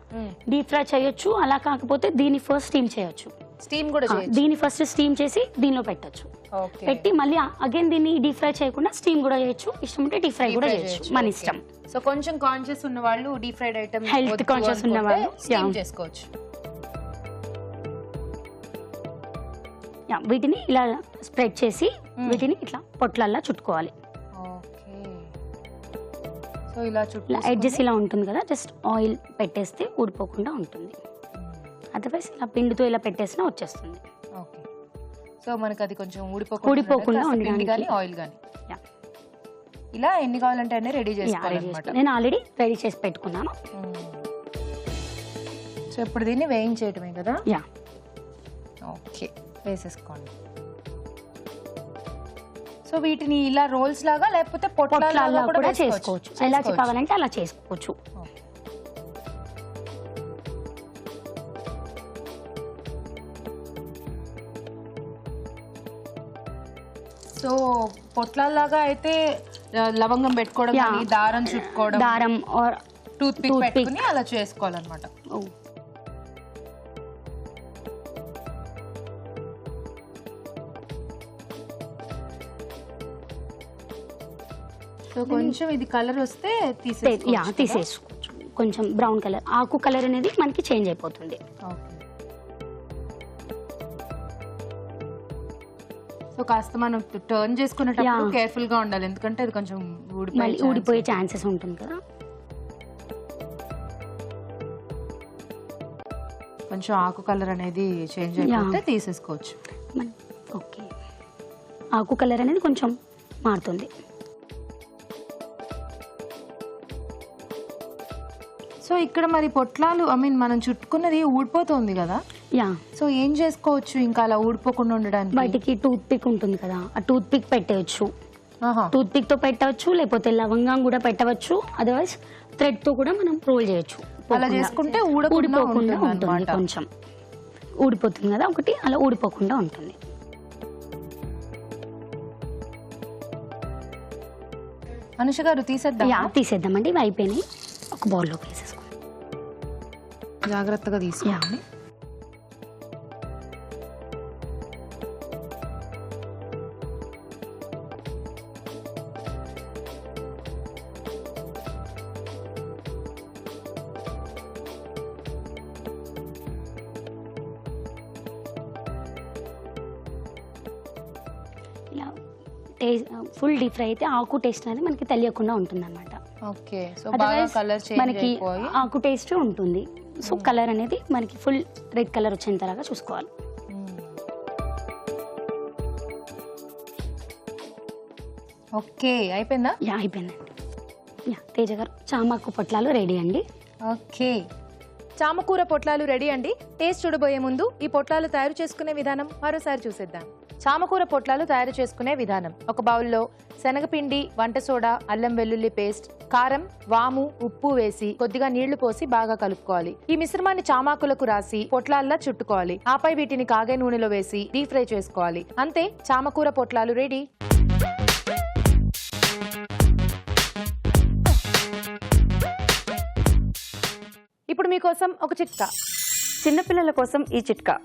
డీప్ ఫ్రై చేయొచ్చు. అలా కాకపోతే దీన్ని ఫస్ట్ స్టీమ్ చేయొచ్చు. స్టీమ్ కూడా చేయొచ్చు. దీన్ని ఫస్ట్ స్టీమ్ చేసి దీనిలో పెట్టొచ్చు. పెట్టి మళ్ళీ అగైన్ దీన్ని డీప్ ఫ్రై చేయకుండా స్టీమ్ కూడా చేయొచ్చు. ఇష్టం ఉంటే డీప్ ఫ్రై కూడా చేయొచ్చు, మన ఇష్టం. సో కొంచెం కాన్షియస్ ఉన్న వాళ్ళు deep fried item, health conscious ఉన్న వాళ్ళు స్టీమ్ చేసుకోవచ్చు. వీటిని ఇలా స్ప్రెడ్ చేసి వీటిని ఇట్లా పొట్లల్లా చుట్టుకోవాలి. సో ఇలా ఎడ్జెస్ ఇలా ఉంటుంది కదా, జస్ట్ ఆయిల్ పెట్టేస్తే ఊడిపోకుండా ఉంటుంది. అదర్వైజ్ ఇలా పిండితో ఇలా పెట్టేసినా వచ్చేస్తుంది. ఓకే, సో మనకి అది కొంచెం ఊడిపోకుండా ఉండడానికి ఆయిల్ కానీ ఇలా ఎన్ని కావాలంటే అన్ని రెడీ చేసుకోవాలన్నమాట. నేను ఆల్రెడీ రెడీ చేసి పెట్టుకున్నాను. సో ఇప్పుడు దీన్ని వేయించేయటమే కదా. ఓకే, వేసేసుకోండి. సో వీటిని ఇలా రోల్స్ లాగా లేకపోతే పొట్లాలా కూడా చేసుకోవచ్చు. ఎలా కావాలంటే అలా చేసుకోవచ్చు. సో పొట్లాల్లాగా అయితే లవంగం పెట్టుకోవడం కానీ దారం చుట్టుకోవడం దారం ఆర్ టూత్ పిక్ పెట్టుకుని అలా చేసుకోవాలన్నమాట. సో కొంచెం ఇది కలర్ వస్తే తీసేసుకోవచ్చు. కొంచెం బ్రౌన్ కలర్, ఆకు కలర్ అనేది మనకి చేంజ్ అయిపోతుంది. సో కాస్త మనం టర్న్ చేసుకునేటప్పుడు కేర్ఫుల్ గా ఉండాలి, ఎందుకంటే అది కొంచెం ఊడిపోయే ఛాన్సెస్ ఉంటుంది కదా. కొంచెం ఆకు కలర్ అనేది చేంజ్ అయిపోతే తీసేసుకోవచ్చు. ఓకే, ఆకు కలర్ అనేది కొంచెం మారుతుంది. సో ఇక్కడ మరి పొట్లాలు మనం చుట్టుకున్నది ఊడిపోతుంది కదా, సో ఏం చేసుకోవచ్చు ఇంకా అలా ఊడిపోకుండా ఉండడానికి? బయటికి టూత్ పిక్ ఉంటుంది కదా, ఆ టూత్ పిక్ పెట్టవచ్చు. టూత్ పిక్ తో పెట్టవచ్చు, లేకపోతే లవంగం కూడా పెట్టవచ్చు. అదర్వైజ్ థ్రెడ్ తో కూడా మనం రోల్ చేయొచ్చు. అలా చేసుకుంటే ఊడిపోకుండా ఉంటుంది. కొంచెం ఊడిపోతుంది కదా ఒకటి, అలా ఊడిపోకుండా ఉంటుంది. అనుష గారు తీసేద్దామండి. ఇవి అయిపోయినాయి. ఒక బౌల్లోకి వేసేసుకోండి. జాగ్రత్తగా తీసుకోండి. ఫుల్ డీప్ ఫ్రై అయితే ఆకు టేస్ట్ అనేది మనకి తెలియకుండా ఉంటుంది అనమాట. ఓకే, సో బాగా కలర్ చేంజ్ మనకి అయిపోయి ఆకు టేస్ట్ ఉంటుంది. సో కలర్ అనేది మనకి ఫుల్ రెడ్ కలర్ వచ్చేంత లాగా చూసుకోవాలి. ఓకే, అయిపోయిందా? అయిపోయిందండి. తేజ గారు, చామాకు పొట్లాలు రెడీ అండి. ఓకే, చామకూర పొట్లాలు రెడీ అండి. టేస్ట్ చూడబోయే ముందు ఈ పొట్లాలు తయారు చేసుకునే విధానం మరోసారి చూసేద్దాం. చామకూర పొట్లాలు తయారు చేసుకునే విధానం: ఒక బౌల్లో శనగపిండి, వంట సోడా, అల్లం వెల్లుల్లి పేస్ట్, కారం, వాము, ఉప్పు వేసి కొద్దిగా నీళ్లు పోసి బాగా కలుపుకోవాలి. ఈ మిశ్రమాన్ని చామాకులకు రాసి పొట్లాల్లా చుట్టుకోవాలి. ఆపై వీటిని కాగే నూనెలో వేసి డీప్ ఫ్రై చేసుకోవాలి. అంతే, చామకూర పొట్లాలు రెడీ. ఇప్పుడు మీకోసం ఒక చిట్కా. చిన్నపిల్లల కోసం ఈ చిట్కా: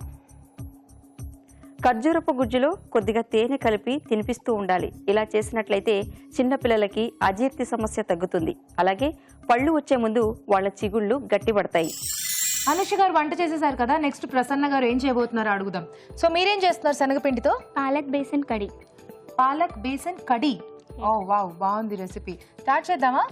ఖర్జూరపు గుజ్జులో కొద్దిగా తేనె కలిపి తినిపిస్తూ ఉండాలి. ఇలా చేసినట్లయితే చిన్నపిల్లలకి అజీర్తి సమస్య తగ్గుతుంది. అలాగే పళ్ళు వచ్చే ముందు వాళ్ళ చిగుళ్ళు గట్టిపడతాయి. అనుష గారు వంట చేసేసారు కదా, నెక్స్ట్ ప్రసన్న గారు ఏం చేయబోతున్నారో అడుగుదాం. సో మీరేం చేస్తున్నారు శనగపిండితో? పాలక్ బేసన్ కడి. పాలక్ బేసన్ కడి. ఓ వావ్, బాగుంది రెసిపీ. స్టార్ట్ చేద్దామా?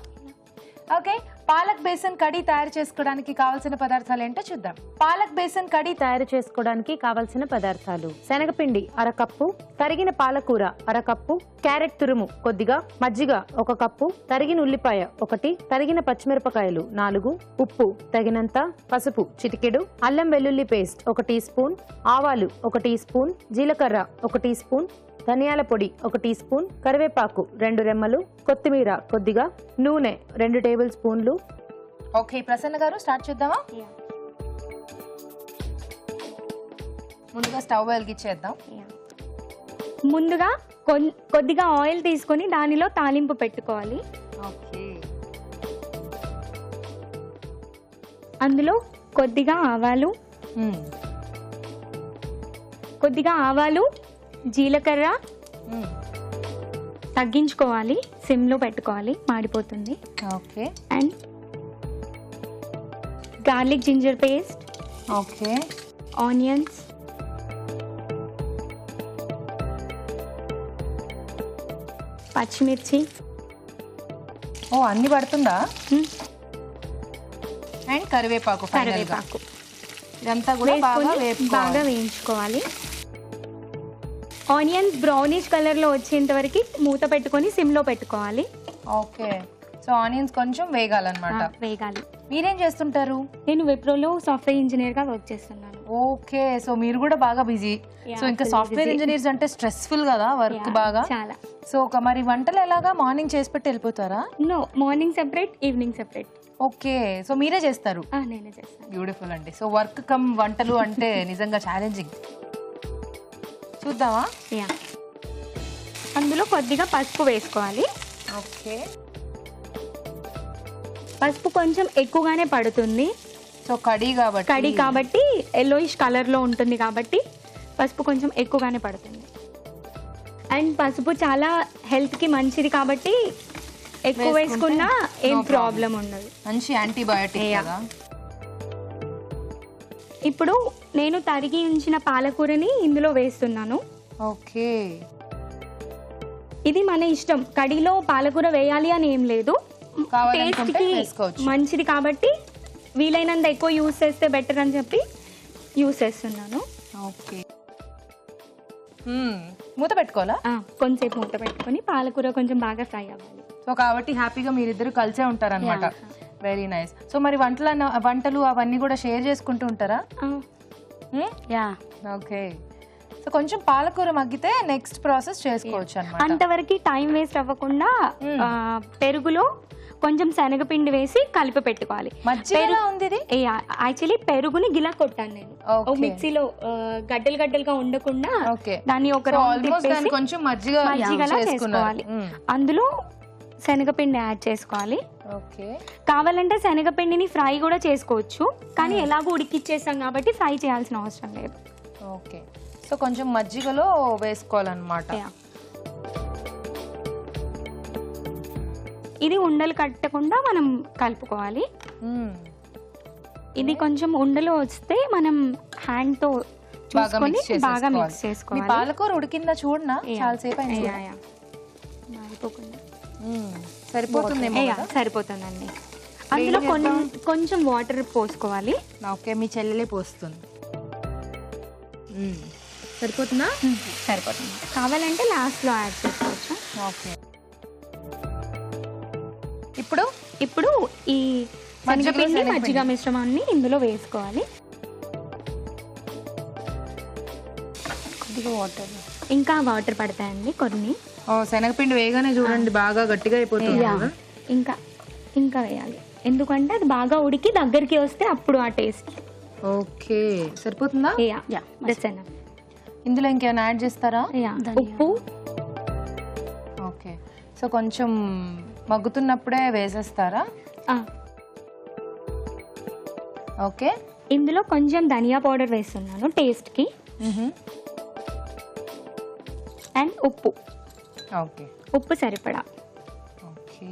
ఓకే, పాలక్ బేసన్ కడి తయారు చేసుకోవడానికి కావాల్సిన పదార్థాలు ఏంటో చూద్దాం. పాలక్ బేసన్ కడి తయారు చేసుకోవడానికి కావాల్సిన పదార్థాలు: శనగపిండి అరకప్పు, తరిగిన పాలకూర అరకప్పు, క్యారెట్ తురుము కొద్దిగా, మజ్జిగ 1 కప్పు, తరిగిన ఉల్లిపాయ 1, తరిగిన పచ్చిమిరపకాయలు 4, ఉప్పు తగినంత, పసుపు చిటికెడు, అల్లం వెల్లుల్లి పేస్ట్ 1 టీ స్పూన్, ఆవాలు 1 టీ స్పూన్, జీలకర్ర 1 టీ స్పూన్, ధనియాల పొడి 1 టీ స్పూన్, కరివేపాకు 2 రెమ్మలు, కొత్తిమీర కొద్దిగా, నూనె 2 టేబుల్ స్పూన్లు. ఓకే, ప్రసన్న గారు స్టార్ట్ చేద్దామా? ముందుగా స్టవ్ వెలిగించేద్దాం. ముందుగా కొద్దిగా ఆయిల్ తీసుకొని దానిలో తాలింపు పెట్టుకోవాలి. ఓకే, అందులో కొద్దిగా ఆవాలు, జీలకర్ర తగ్గించుకోవాలి, సిమ్లో పెట్టుకోవాలి, మాడిపోతుంది. Okay, and garlic ginger paste, okay, onions, పచ్చిమిర్చి. ఓ అన్ని పడుతుందా? అండ్ కరివేపాకు. ఇదంతా కూడా బాగా వేయించుకోవాలి. ఆనియన్స్ బ్రౌనిష్ కలర్లో వచ్చేంత వరకు మూత పెట్టుకొని సిమ్లో పెట్టుకోవాలి. ఓకే, సో ఆనియన్స్ కొంచెం వేగాలన్నమాట. వేగాలి. మీరేం చేస్తుంటారు? నేను విప్రోలో సాఫ్ట్వేర్ ఇంజనీర్గా వర్క్ చేస్తున్నాను. ఓకే, సో మీరు కూడా బాగా బిజీ. సో ఇంకా సాఫ్ట్వేర్ ఇంజనీర్స్ అంటే స్ట్రెస్ఫుల్ కదా వర్క్ బాగా. చాలా. సో మరి వంటలు ఎలాగా? మార్నింగ్ చేసి పెట్టి వెళ్ళిపోతారా? No, morning separate, evening separate. Okay, so మీరే చేస్తారు? నేనే చేస్తాను. బ్యూటిఫుల్ అండి. సో వర్క్ కమ్ వంటలు అంటే నిజంగా ఛాలెంజింగ్. చూద్దామా? అందులో కొద్దిగా పసుపు వేసుకోవాలి. ఓకే. పసుపు కొంచెం ఎక్కువగానే పడుతుంది, సో కడీ కాబట్టి ఎల్లోయిష్ కలర్లో ఉంటుంది కాబట్టి పసుపు కొంచెం ఎక్కువగానే పడుతుంది. అండ్ పసుపు చాలా హెల్త్కి మంచిది కాబట్టి ఎక్కువ వేసుకున్నా ఏం ప్రాబ్లం ఉండదు. మంచి యాంటీబయాటిక్ కదా. ఇప్పుడు నేను తరిగి ఉంచిన పాలకూరని ఇందులో వేస్తున్నాను. ఓకే. ఇది మన ఇష్టం, కడిలో పాలకూర వేయాలి అని ఏం లేదు, కావాలనుకుంటే టేస్ట్కి వేసుకోవచ్చు. మంచిది కాబట్టి వీలైనంత ఎక్కువ యూస్ చేస్తే బెటర్ అని చెప్పి యూస్ చేస్తున్నాను. ఓకే. మూత పెట్టుకోవాలా? కొంచెంసేపు మూత పెట్టుకొని పాలకూర కొంచెం బాగా ఫ్రై అవ్వాలి. సో కాబట్టి హ్యాపీగా మీరిద్దరు కలిసే ఉంటారనమాట. Very nice. సో మరి వంటలు అవన్నీ కూడా షేర్ చేసుకుంటూ ఉంటారా? యా. ఓకే. సో కొంచెం పాలకూర మగ్గితే నెక్స్ట్ ప్రాసెస్ చేసుకోవచ్చు అన్నమాట. అంతవరకు టైం వేస్ట్ అవ్వకుండా పెరుగులో కొంచెం శనగపిండి వేసి కలిపి పెట్టుకోవాలి. మజ్జిగ ఉంది ఇది? యాక్చువల్లీ పెరుగుని గిలా కొట్టాను నేను మిక్సీలో, గడ్డలు గడ్డలుగా ఉండకుండా దాన్ని ఒక కొంచెం మజ్జిగలా చేసుకోవాలి. అందులో శనగపిండి యాడ్ చేసుకోవాలి. ఓకే. కావాలంటే శనగపిండిని ఫ్రై కూడా చేసుకోవచ్చు, కానీ ఎలాగో ఉడికిచ్చేస్తాం కాబట్టి ఫ్రై చేయాల్సిన అవసరం లేదు. ఓకే. సో కొంచెం మజ్జిగలో వేసుకోవాలన్నమాట. ఇది ఉండలు కట్టకుండా మనం కలుపుకోవాలి. ఇది కొంచెం ఉండలు వస్తే మనం హ్యాండ్ తో చూసుకొని బాగా మిక్స్ చేసుకోవాలి. పాలకూర ఉడికిందా చూడనా? చాలా సేపు అయింది. సరిపోతుందండి. అందులో కొంచెం వాటర్ పోసుకోవాలి. ఓకే. మీ చెల్లెలే పోస్తుంది. సరిపోతుందా? సరిపోతుంది. కావాలంటే లాస్ట్ లో యాడ్ చేసుకోవచ్చు. ఓకే. ఇప్పుడు ఈ శనగపిండి మజ్జిగ మిశ్రమాన్ని ఇందులో వేసుకోవాలి. కొద్దిగా వాటర్, ఇంకా వాటర్ పడతాయండి కొన్ని. శనగపిండి వేయగానే చూడండి బాగా గట్టిగా అయిపోతుంది. ఇంకా వేయాలి, ఎందుకంటే అది బాగా ఉడికి దగ్గరికి వస్తే అప్పుడు ఆ టేస్ట్. ఓకే. సరిపోతుందా? ఇందులో ఇంకేమైనా యాడ్ చేస్తారా? ఉప్పు. ఓకే. సో కొంచెం మగ్గుతున్నప్పుడే వేసేస్తారా? ఓకే. ఇందులో కొంచెం ధనియా పౌడర్ వేస్తున్నాను టేస్ట్కి. అండ్ ఉప్పు. ఓకే. ఉప్పు సరిపడా. ఓకే.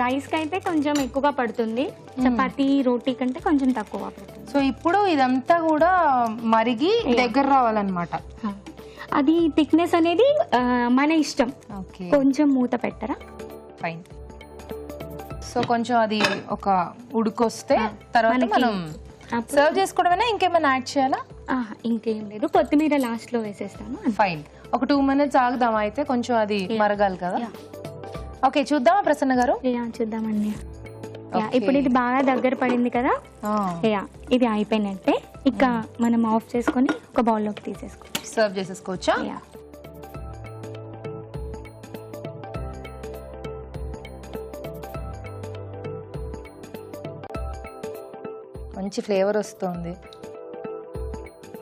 రైస్కి అయితే కొంచెం ఎక్కువగా పడుతుంది, చపాతీ రోటీ కంటే కొంచెం తక్కువ పడుతుంది. సో ఇప్పుడు ఇదంతా కూడా మరిగి దగ్గర రావాలన్నమాట. అది థిక్నెస్ అనేది మన ఇష్టం. ఓకే. కొంచెం మూత పెట్టరా? ఫైన్. సో కొంచెం అది ఒక ఉడికొస్తే తర్వాత మనం సర్వ్ చేసుకోవడమేనా, ఇంకేమైనా యాడ్ చేయాలా? ఇంకేం లేదు, కొత్తిమీర లాస్ట్ లో వేసేస్తాను. ఫైన్. ఒక 2 minutes ఆగుదామా అయితే, కొంచెం అది మరగాలి కదా. ఓకే. చూద్దామా ప్రసన్న గారు? చూద్దామండి. ఇప్పుడు ఇది బాగా దగ్గర పడింది కదా. ఇది అయిపోయినట్టే. ఇక మనం ఆఫ్ చేసుకొని ఒక బౌల్లోకి తీసేసుకోవచ్చు, సర్వ్ చేసేసుకోవచ్చా? మంచి ఫ్లేవర్ వస్తుంది,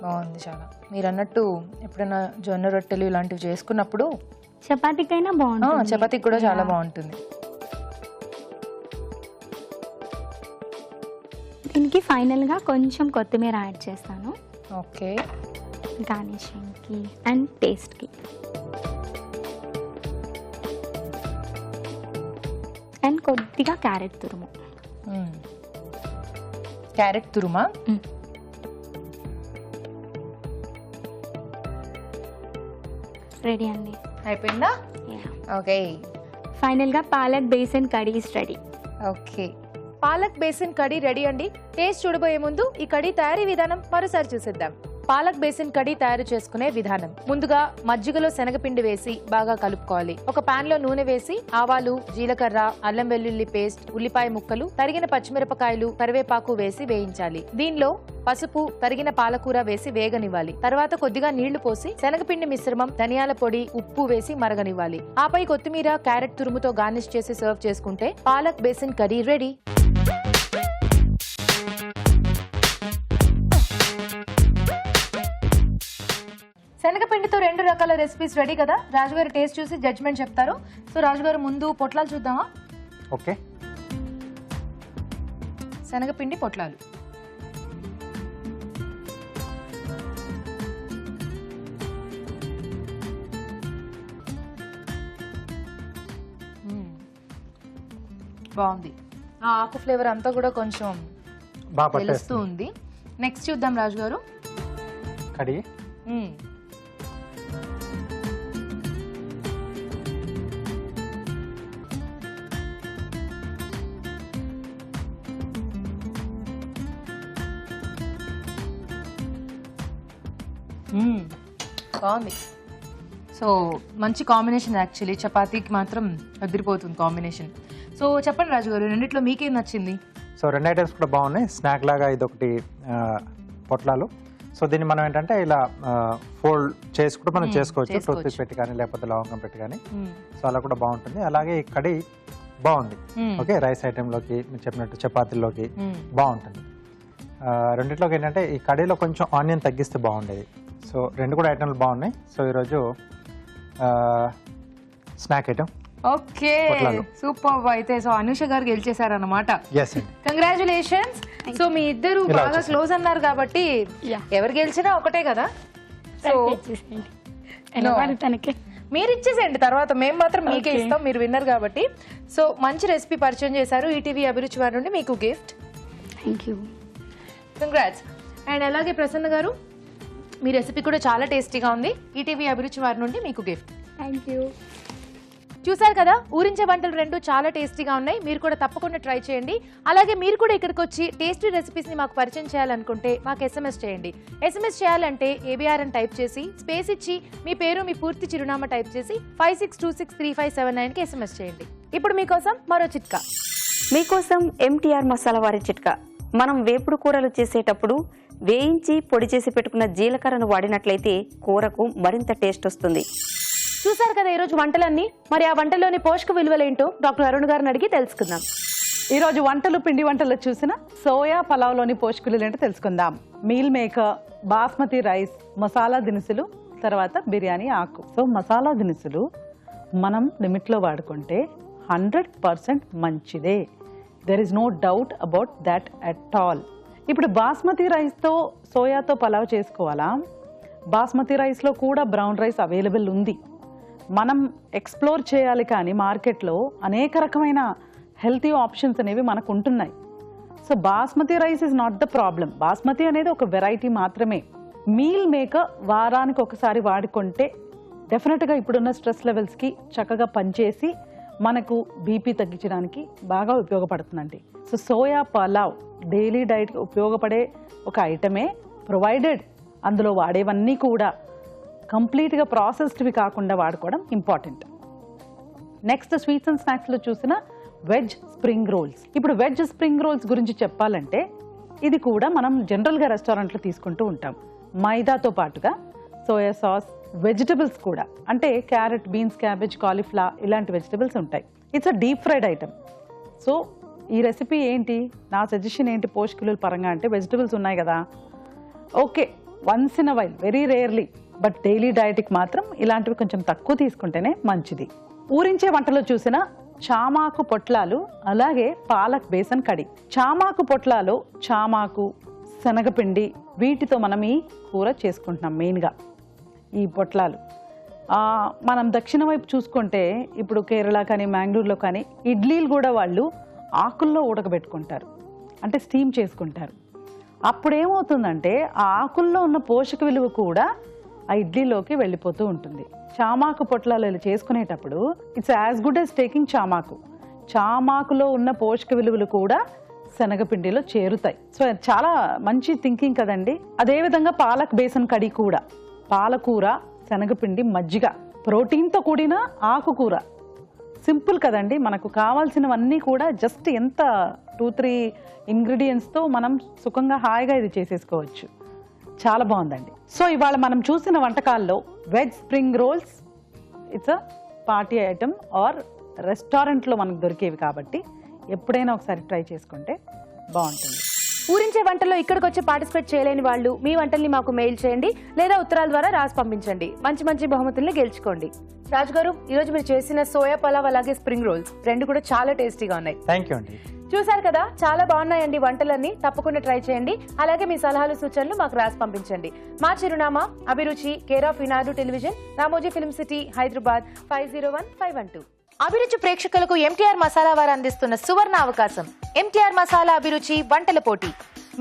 బాగుంది చాలా. మీరు అన్నట్టు ఎప్పుడైనా జొన్న రొట్టెలు ఇలాంటివి చేసుకున్నప్పుడు చపాతీకైనా బాగుంటుంది, చపాతీకి కూడా చాలా బాగుంటుంది. దీనికి ఫైనల్ గా కొంచెం కొత్తిమీర యాడ్ చేస్తాను. ఓకే. గార్నిషింగ్ కి అండ్ టేస్ట్ కి. అండ్ కొద్దిగా క్యారెట్ తురుము. క్యారెట్ తురుమా? రెడీ అండి. అయిపోయిందా? ఓకే. ఫైనల్ గా palak besan curry is ready. Okay. Palak besan curry ready అండి. టేస్ట్ చూడబోయే ముందు ఈ కర్రీ తయారీ విధానం మరోసారి చూసేద్దాం. పాలక్ బేసిన్ కర్రీ తయారు చేసుకునే విధానం. ముందుగా మజ్జిగలో శనగపిండి వేసి బాగా కలుపుకోవాలి. ఒక పాన్ లో నూనె వేసి ఆవాలు, జీలకర్ర, అల్లం వెల్లుల్లి పేస్ట్, ఉల్లిపాయ ముక్కలు, తరిగిన పచ్చిమిరపకాయలు, కరివేపాకు వేసి వేయించాలి. దీనిలో పసుపు, తరిగిన పాలకూర వేసి వేగనివ్వాలి. తర్వాత కొద్దిగా నీళ్లు పోసి శనగపిండి మిశ్రమం, ధనియాల పొడి, ఉప్పు వేసి మరగనివ్వాలి. ఆపై కొత్తిమీర, క్యారెట్ తురుముతో గార్నిష్ చేసి సర్వ్ చేసుకుంటే పాలక్ బేసిన్ కర్రీ రెడీ. శనగపిండితో 2 రకాల రెసిపీస్ రెడీ కదా. రాజుగారు టేస్ట్ చూసి జడ్జ్మెంట్ చెప్తారు. సో రాజుగారు ముందు పొట్లాలు చూద్దామా? ఓకే. శనగపిండి పొట్లాలు. బాగుంది. ఆ ఆకు ఫ్లేవర్ అంతా కూడా కొంచెం బాగా తెలుస్తూ ఉంది. నెక్స్ట్ చూద్దాం రాజుగారు. కడి. బాగుంది. సో మంచి కాంబినేషన్ యాక్చువల్లీ. చపాతీకి మాత్రం అదిరిపోతుంది కాంబినేషన్. సో చెప్పండి రాజుగారు, రెండిట్లో మీకేం నచ్చింది? సో 2 ఐటమ్స్ కూడా బాగున్నాయి. స్నాక్ లాగా ఇదొకటి పొట్లాలు. సో దీన్ని మనం ఏంటంటే ఇలా ఫోల్డ్ చేసి కూడా మనం చేసుకోవచ్చు. టూత్ పిక్ పెట్టి కానీ లేకపోతే లవంగం పెట్టి కానీ. సో అలా కూడా బాగుంటుంది. అలాగే ఈ కడి బాగుంది. ఓకే, రైస్ ఐటెంలోకి మీరు చెప్పినట్టు చపాతీల్లోకి బాగుంటుంది. రెండిట్లోకి ఏంటంటే ఈ కడీలో కొంచెం ఆనియన్ తగ్గిస్తే బాగుండేది. సో 2 కూడా ఐటమ్లు బాగున్నాయి. సో ఈరోజు స్నాక్ ఐటమ్. Okay, super. అయితే సో అనూష గారు గెలిచేశారన్నమాట. ఎస్ అండి, కంగ్రాచులేషన్స్. సో మీ ఇద్దరు బాగా క్లోజ్ అన్నారు కాబట్టి ఎవరు గెలిచినా ఒకటే కదా. సో తనకి మీరు ఇచ్చేసేయండి, తర్వాత మేము మాత్రం మీకే ఇస్తాం, మీరు విన్నర్ కాబట్టి. సో మంచి రెసిపీ పరిచయం చేశారు. ఈటీవీ అభిరుచి వారి నుండి మీకు gift. Thank you. Congrats. And అలాగే ప్రసన్న గారు, మీ రెసిపీ కూడా చాలా టేస్టీగా ఉంది. ఈటీవీ అభిరుచి వారి నుండి మీకు గిఫ్ట్. Thank you. చూసారు కదా, ఊరించే వంటలు 2 చాలా టేస్టీగా ఉన్నాయి. మీరు కూడా తప్పకుండా ట్రై చేయండి. అలాగే మీరు కూడా ఇక్కడికి వచ్చి టేస్టీ రెసిపీస్ ని మాకు పరిచయం చేయాలనుకుంటే మాకు SMS చేయండి. SMS చేయాలంటే ABR అని టైప్ చేసి స్పేస్ ఇచ్చి మీ పేరు మీ పూర్తి చిరునామా టైప్ చేసి 56263579 కి SMS చేయండి. ఇప్పుడు మీకోసం మరో చిట్కా. మీకోసం MTR మసాలా వారి చిట్కా. మనం వేపుడు కూరలు చేసేటప్పుడు వేయించి పొడి చేసి పెట్టుకున్న జీలకర్రను వాడినట్లయితే కూరకు మరింత టేస్ట్ వస్తుంది. చూసారు కదా ఈరోజు వంటలన్నీ. మరి ఆ వంటలోని పోషక విలువలేంటో డాక్టర్ అరుణ్ గారిని అడిగి తెలుసుకుందాం. ఈరోజు వంటలు పిండి వంటల్లో చూసిన సోయా పలావ్లోని పోషకులు ఏంటో తెలుసుకుందాం. Meal maker, basmati rice, masala దినుసులు, తర్వాత బిర్యానీ ఆకు. సో మసాలా దినుసులు మనం లిమిట్లో వాడుకుంటే 100% మంచిదే. There is no doubt about that at all. ఇప్పుడు బాస్మతి రైస్తో సోయాతో పలావ్ చేసుకోవాలా? బాస్మతి రైస్లో కూడా బ్రౌన్ రైస్ అవైలబుల్ ఉంది. మనం ఎక్స్ప్లోర్ చేయాలి, కానీ మార్కెట్లో అనేక రకమైన హెల్తీ ఆప్షన్స్ అనేవి మనకు ఉంటున్నాయి. So basmati rice is not the problem. Basmati అనేది ఒక వెరైటీ మాత్రమే. మీల్ మేకర్ వారానికి ఒకసారి వాడుకుంటే డెఫినెట్గా ఇప్పుడున్న స్ట్రెస్ లెవెల్స్కి చక్కగా పనిచేసి మనకు బీపీ తగ్గించడానికి బాగా ఉపయోగపడుతుందండి. సో సోయా పలావ్ డైలీ డైట్కి ఉపయోగపడే ఒక ఐటమే, ప్రొవైడెడ్ అందులో వాడేవన్నీ కూడా కంప్లీట్గా ప్రాసెస్డ్వి కాకుండా వాడుకోవడం ఇంపార్టెంట్. నెక్స్ట్ స్వీట్స్ అండ్ స్నాక్స్లో చూసిన వెజ్ స్ప్రింగ్ రోల్స్. ఇప్పుడు వెజ్ స్ప్రింగ్ రోల్స్ గురించి చెప్పాలంటే ఇది కూడా మనం జనరల్గా రెస్టారెంట్లో తీసుకుంటూ ఉంటాం. మైదాతో పాటుగా సోయా సాస్, వెజిటబుల్స్ కూడా, అంటే క్యారెట్, బీన్స్, క్యాబేజ్, కాలీఫ్లవర్ ఇలాంటి వెజిటబుల్స్ ఉంటాయి. It's a deep fried item. So ఈ రెసిపీ ఏంటి, నా సజెషన్ ఏంటి పోషకుల పరంగా అంటే వెజిటబుల్స్ ఉన్నాయి కదా, okay once in a while, very rarely, but daily డైట్కి మాత్రం ఇలాంటివి కొంచెం తక్కువ తీసుకుంటేనే మంచిది. ఊరించే వంటలో చూసిన చామాకు పొట్లాలు, అలాగే పాలక్ బేసన్ కడి. చామాకు పొట్లాలు చామాకు, శనగపిండి, వీటితో మనం ఈ కూర చేసుకుంటున్నాం. మెయిన్గా ఈ పొట్లాలు మనం దక్షిణ వైపు చూసుకుంటే ఇప్పుడు కేరళ కానీ మ్యాంగ్లూరులో కానీ ఇడ్లీలు కూడా వాళ్ళు ఆకుల్లో ఉడకబెట్టుకుంటారు, అంటే స్టీమ్ చేసుకుంటారు. అప్పుడు ఏమవుతుందంటే ఆ ఆకుల్లో ఉన్న పోషక విలువ కూడా ఆ ఇడ్లీలోకి వెళ్ళిపోతూ ఉంటుంది. చామాకు పొట్లాలు చేసుకునేటప్పుడు it's as good as taking చామాకు. చామాకులో ఉన్న పోషక విలువలు కూడా శనగపిండిలో చేరుతాయి. సో చాలా మంచి థింకింగ్ కదండి. అదేవిధంగా పాలక్ బేసన్ కడి కూడా, పాలకూర, శనగపిండి, మజ్జిగ, ప్రోటీన్తో కూడిన ఆకుకూర. సింపుల్ కదండి, మనకు కావాల్సినవన్నీ కూడా జస్ట్ ఎంత 2-3 ఇంగ్రీడియంట్స్తో మనం సుఖంగా హాయిగా ఇది చేసేసుకోవచ్చు. చాలా బాగుందండి. సో ఇవాళ మనం చూసిన వంటకాల్లో veg spring roles it's a party item are రెస్టారెంట్లో మనకు దొరికేవి కాబట్టి ఎప్పుడైనా ఒకసారి ట్రై చేసుకుంటే బాగుంటుంది. ఊరించే వంటల్లో ఇక్కడికి వచ్చి పార్టిసిపేట్ చేయలేని వాళ్ళు మీ వంటల్ని మాకు మెయిల్ చేయండి లేదా ఉత్తరాల ద్వారా రాసి పంపించండి. మంచి మంచి బహుమతుల్ని గెలుచుకోండి. రాజు గారు, ఈ రోజు మీరు చేసిన సోయా పలావ్ అలాగే స్ప్రింగ్ రోల్స్ రెండు కూడా చాలా టేస్టీగా ఉన్నాయి. థ్యాంక్ యూ అండి. చూసారు కదా, చాలా బాగున్నాయండి వంటలన్నీ. తప్పకుండా ట్రై చేయండి. అలాగే మీ సలహాలు సూచనలు మాకు రాసి పంపించండి. మా చిరునామా అభిరుచి, care of Eenadu television, Ramoji film city, Hyderabad 501512. అభిరుచి ప్రేక్షకులకు ఎంటీఆర్ మసాలా వారు అందిస్తున్న సువర్ణ అవకాశం. ఎంటీఆర్ మసాలా అభిరుచి వంటల పోటీ.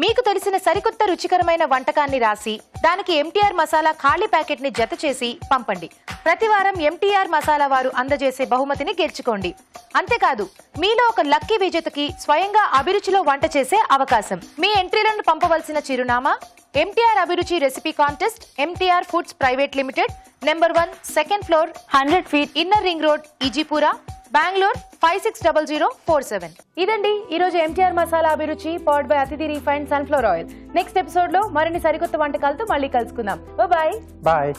మీకు తెలిసిన సరికొత్త రుచికరమైన వంటకాన్ని రాసి దానికి ఎంటీఆర్ మసాలా ఖాళీ ప్యాకెట్ ని జత చేసి పంపండి. ప్రతి వారం ఎంటీఆర్ మసాలా వారు అందజేసే బహుమతిని గెలుచుకోండి. అంతేకాదు, మీలో ఒక లక్కీ విజేతకి స్వయంగా అభిరుచిలో వంట చేసే అవకాశం. మీ ఎంట్రీలను పంపవలసిన చిరునామా MTR Abhiruchi recipe contest, MTR foods private limited, number 1, second floor, 100 feet, inner ring road, Ejipura, Bengaluru 560047. ఇదండి ఈ రోజు MTR masala Abhiruchi powered by Athithi refined sunflower oil. Next episode లో మరిన్ని సరికొత్త వంటకాలతో మళ్ళీ కలుసుకుందాం. బాయ్. బాయ్.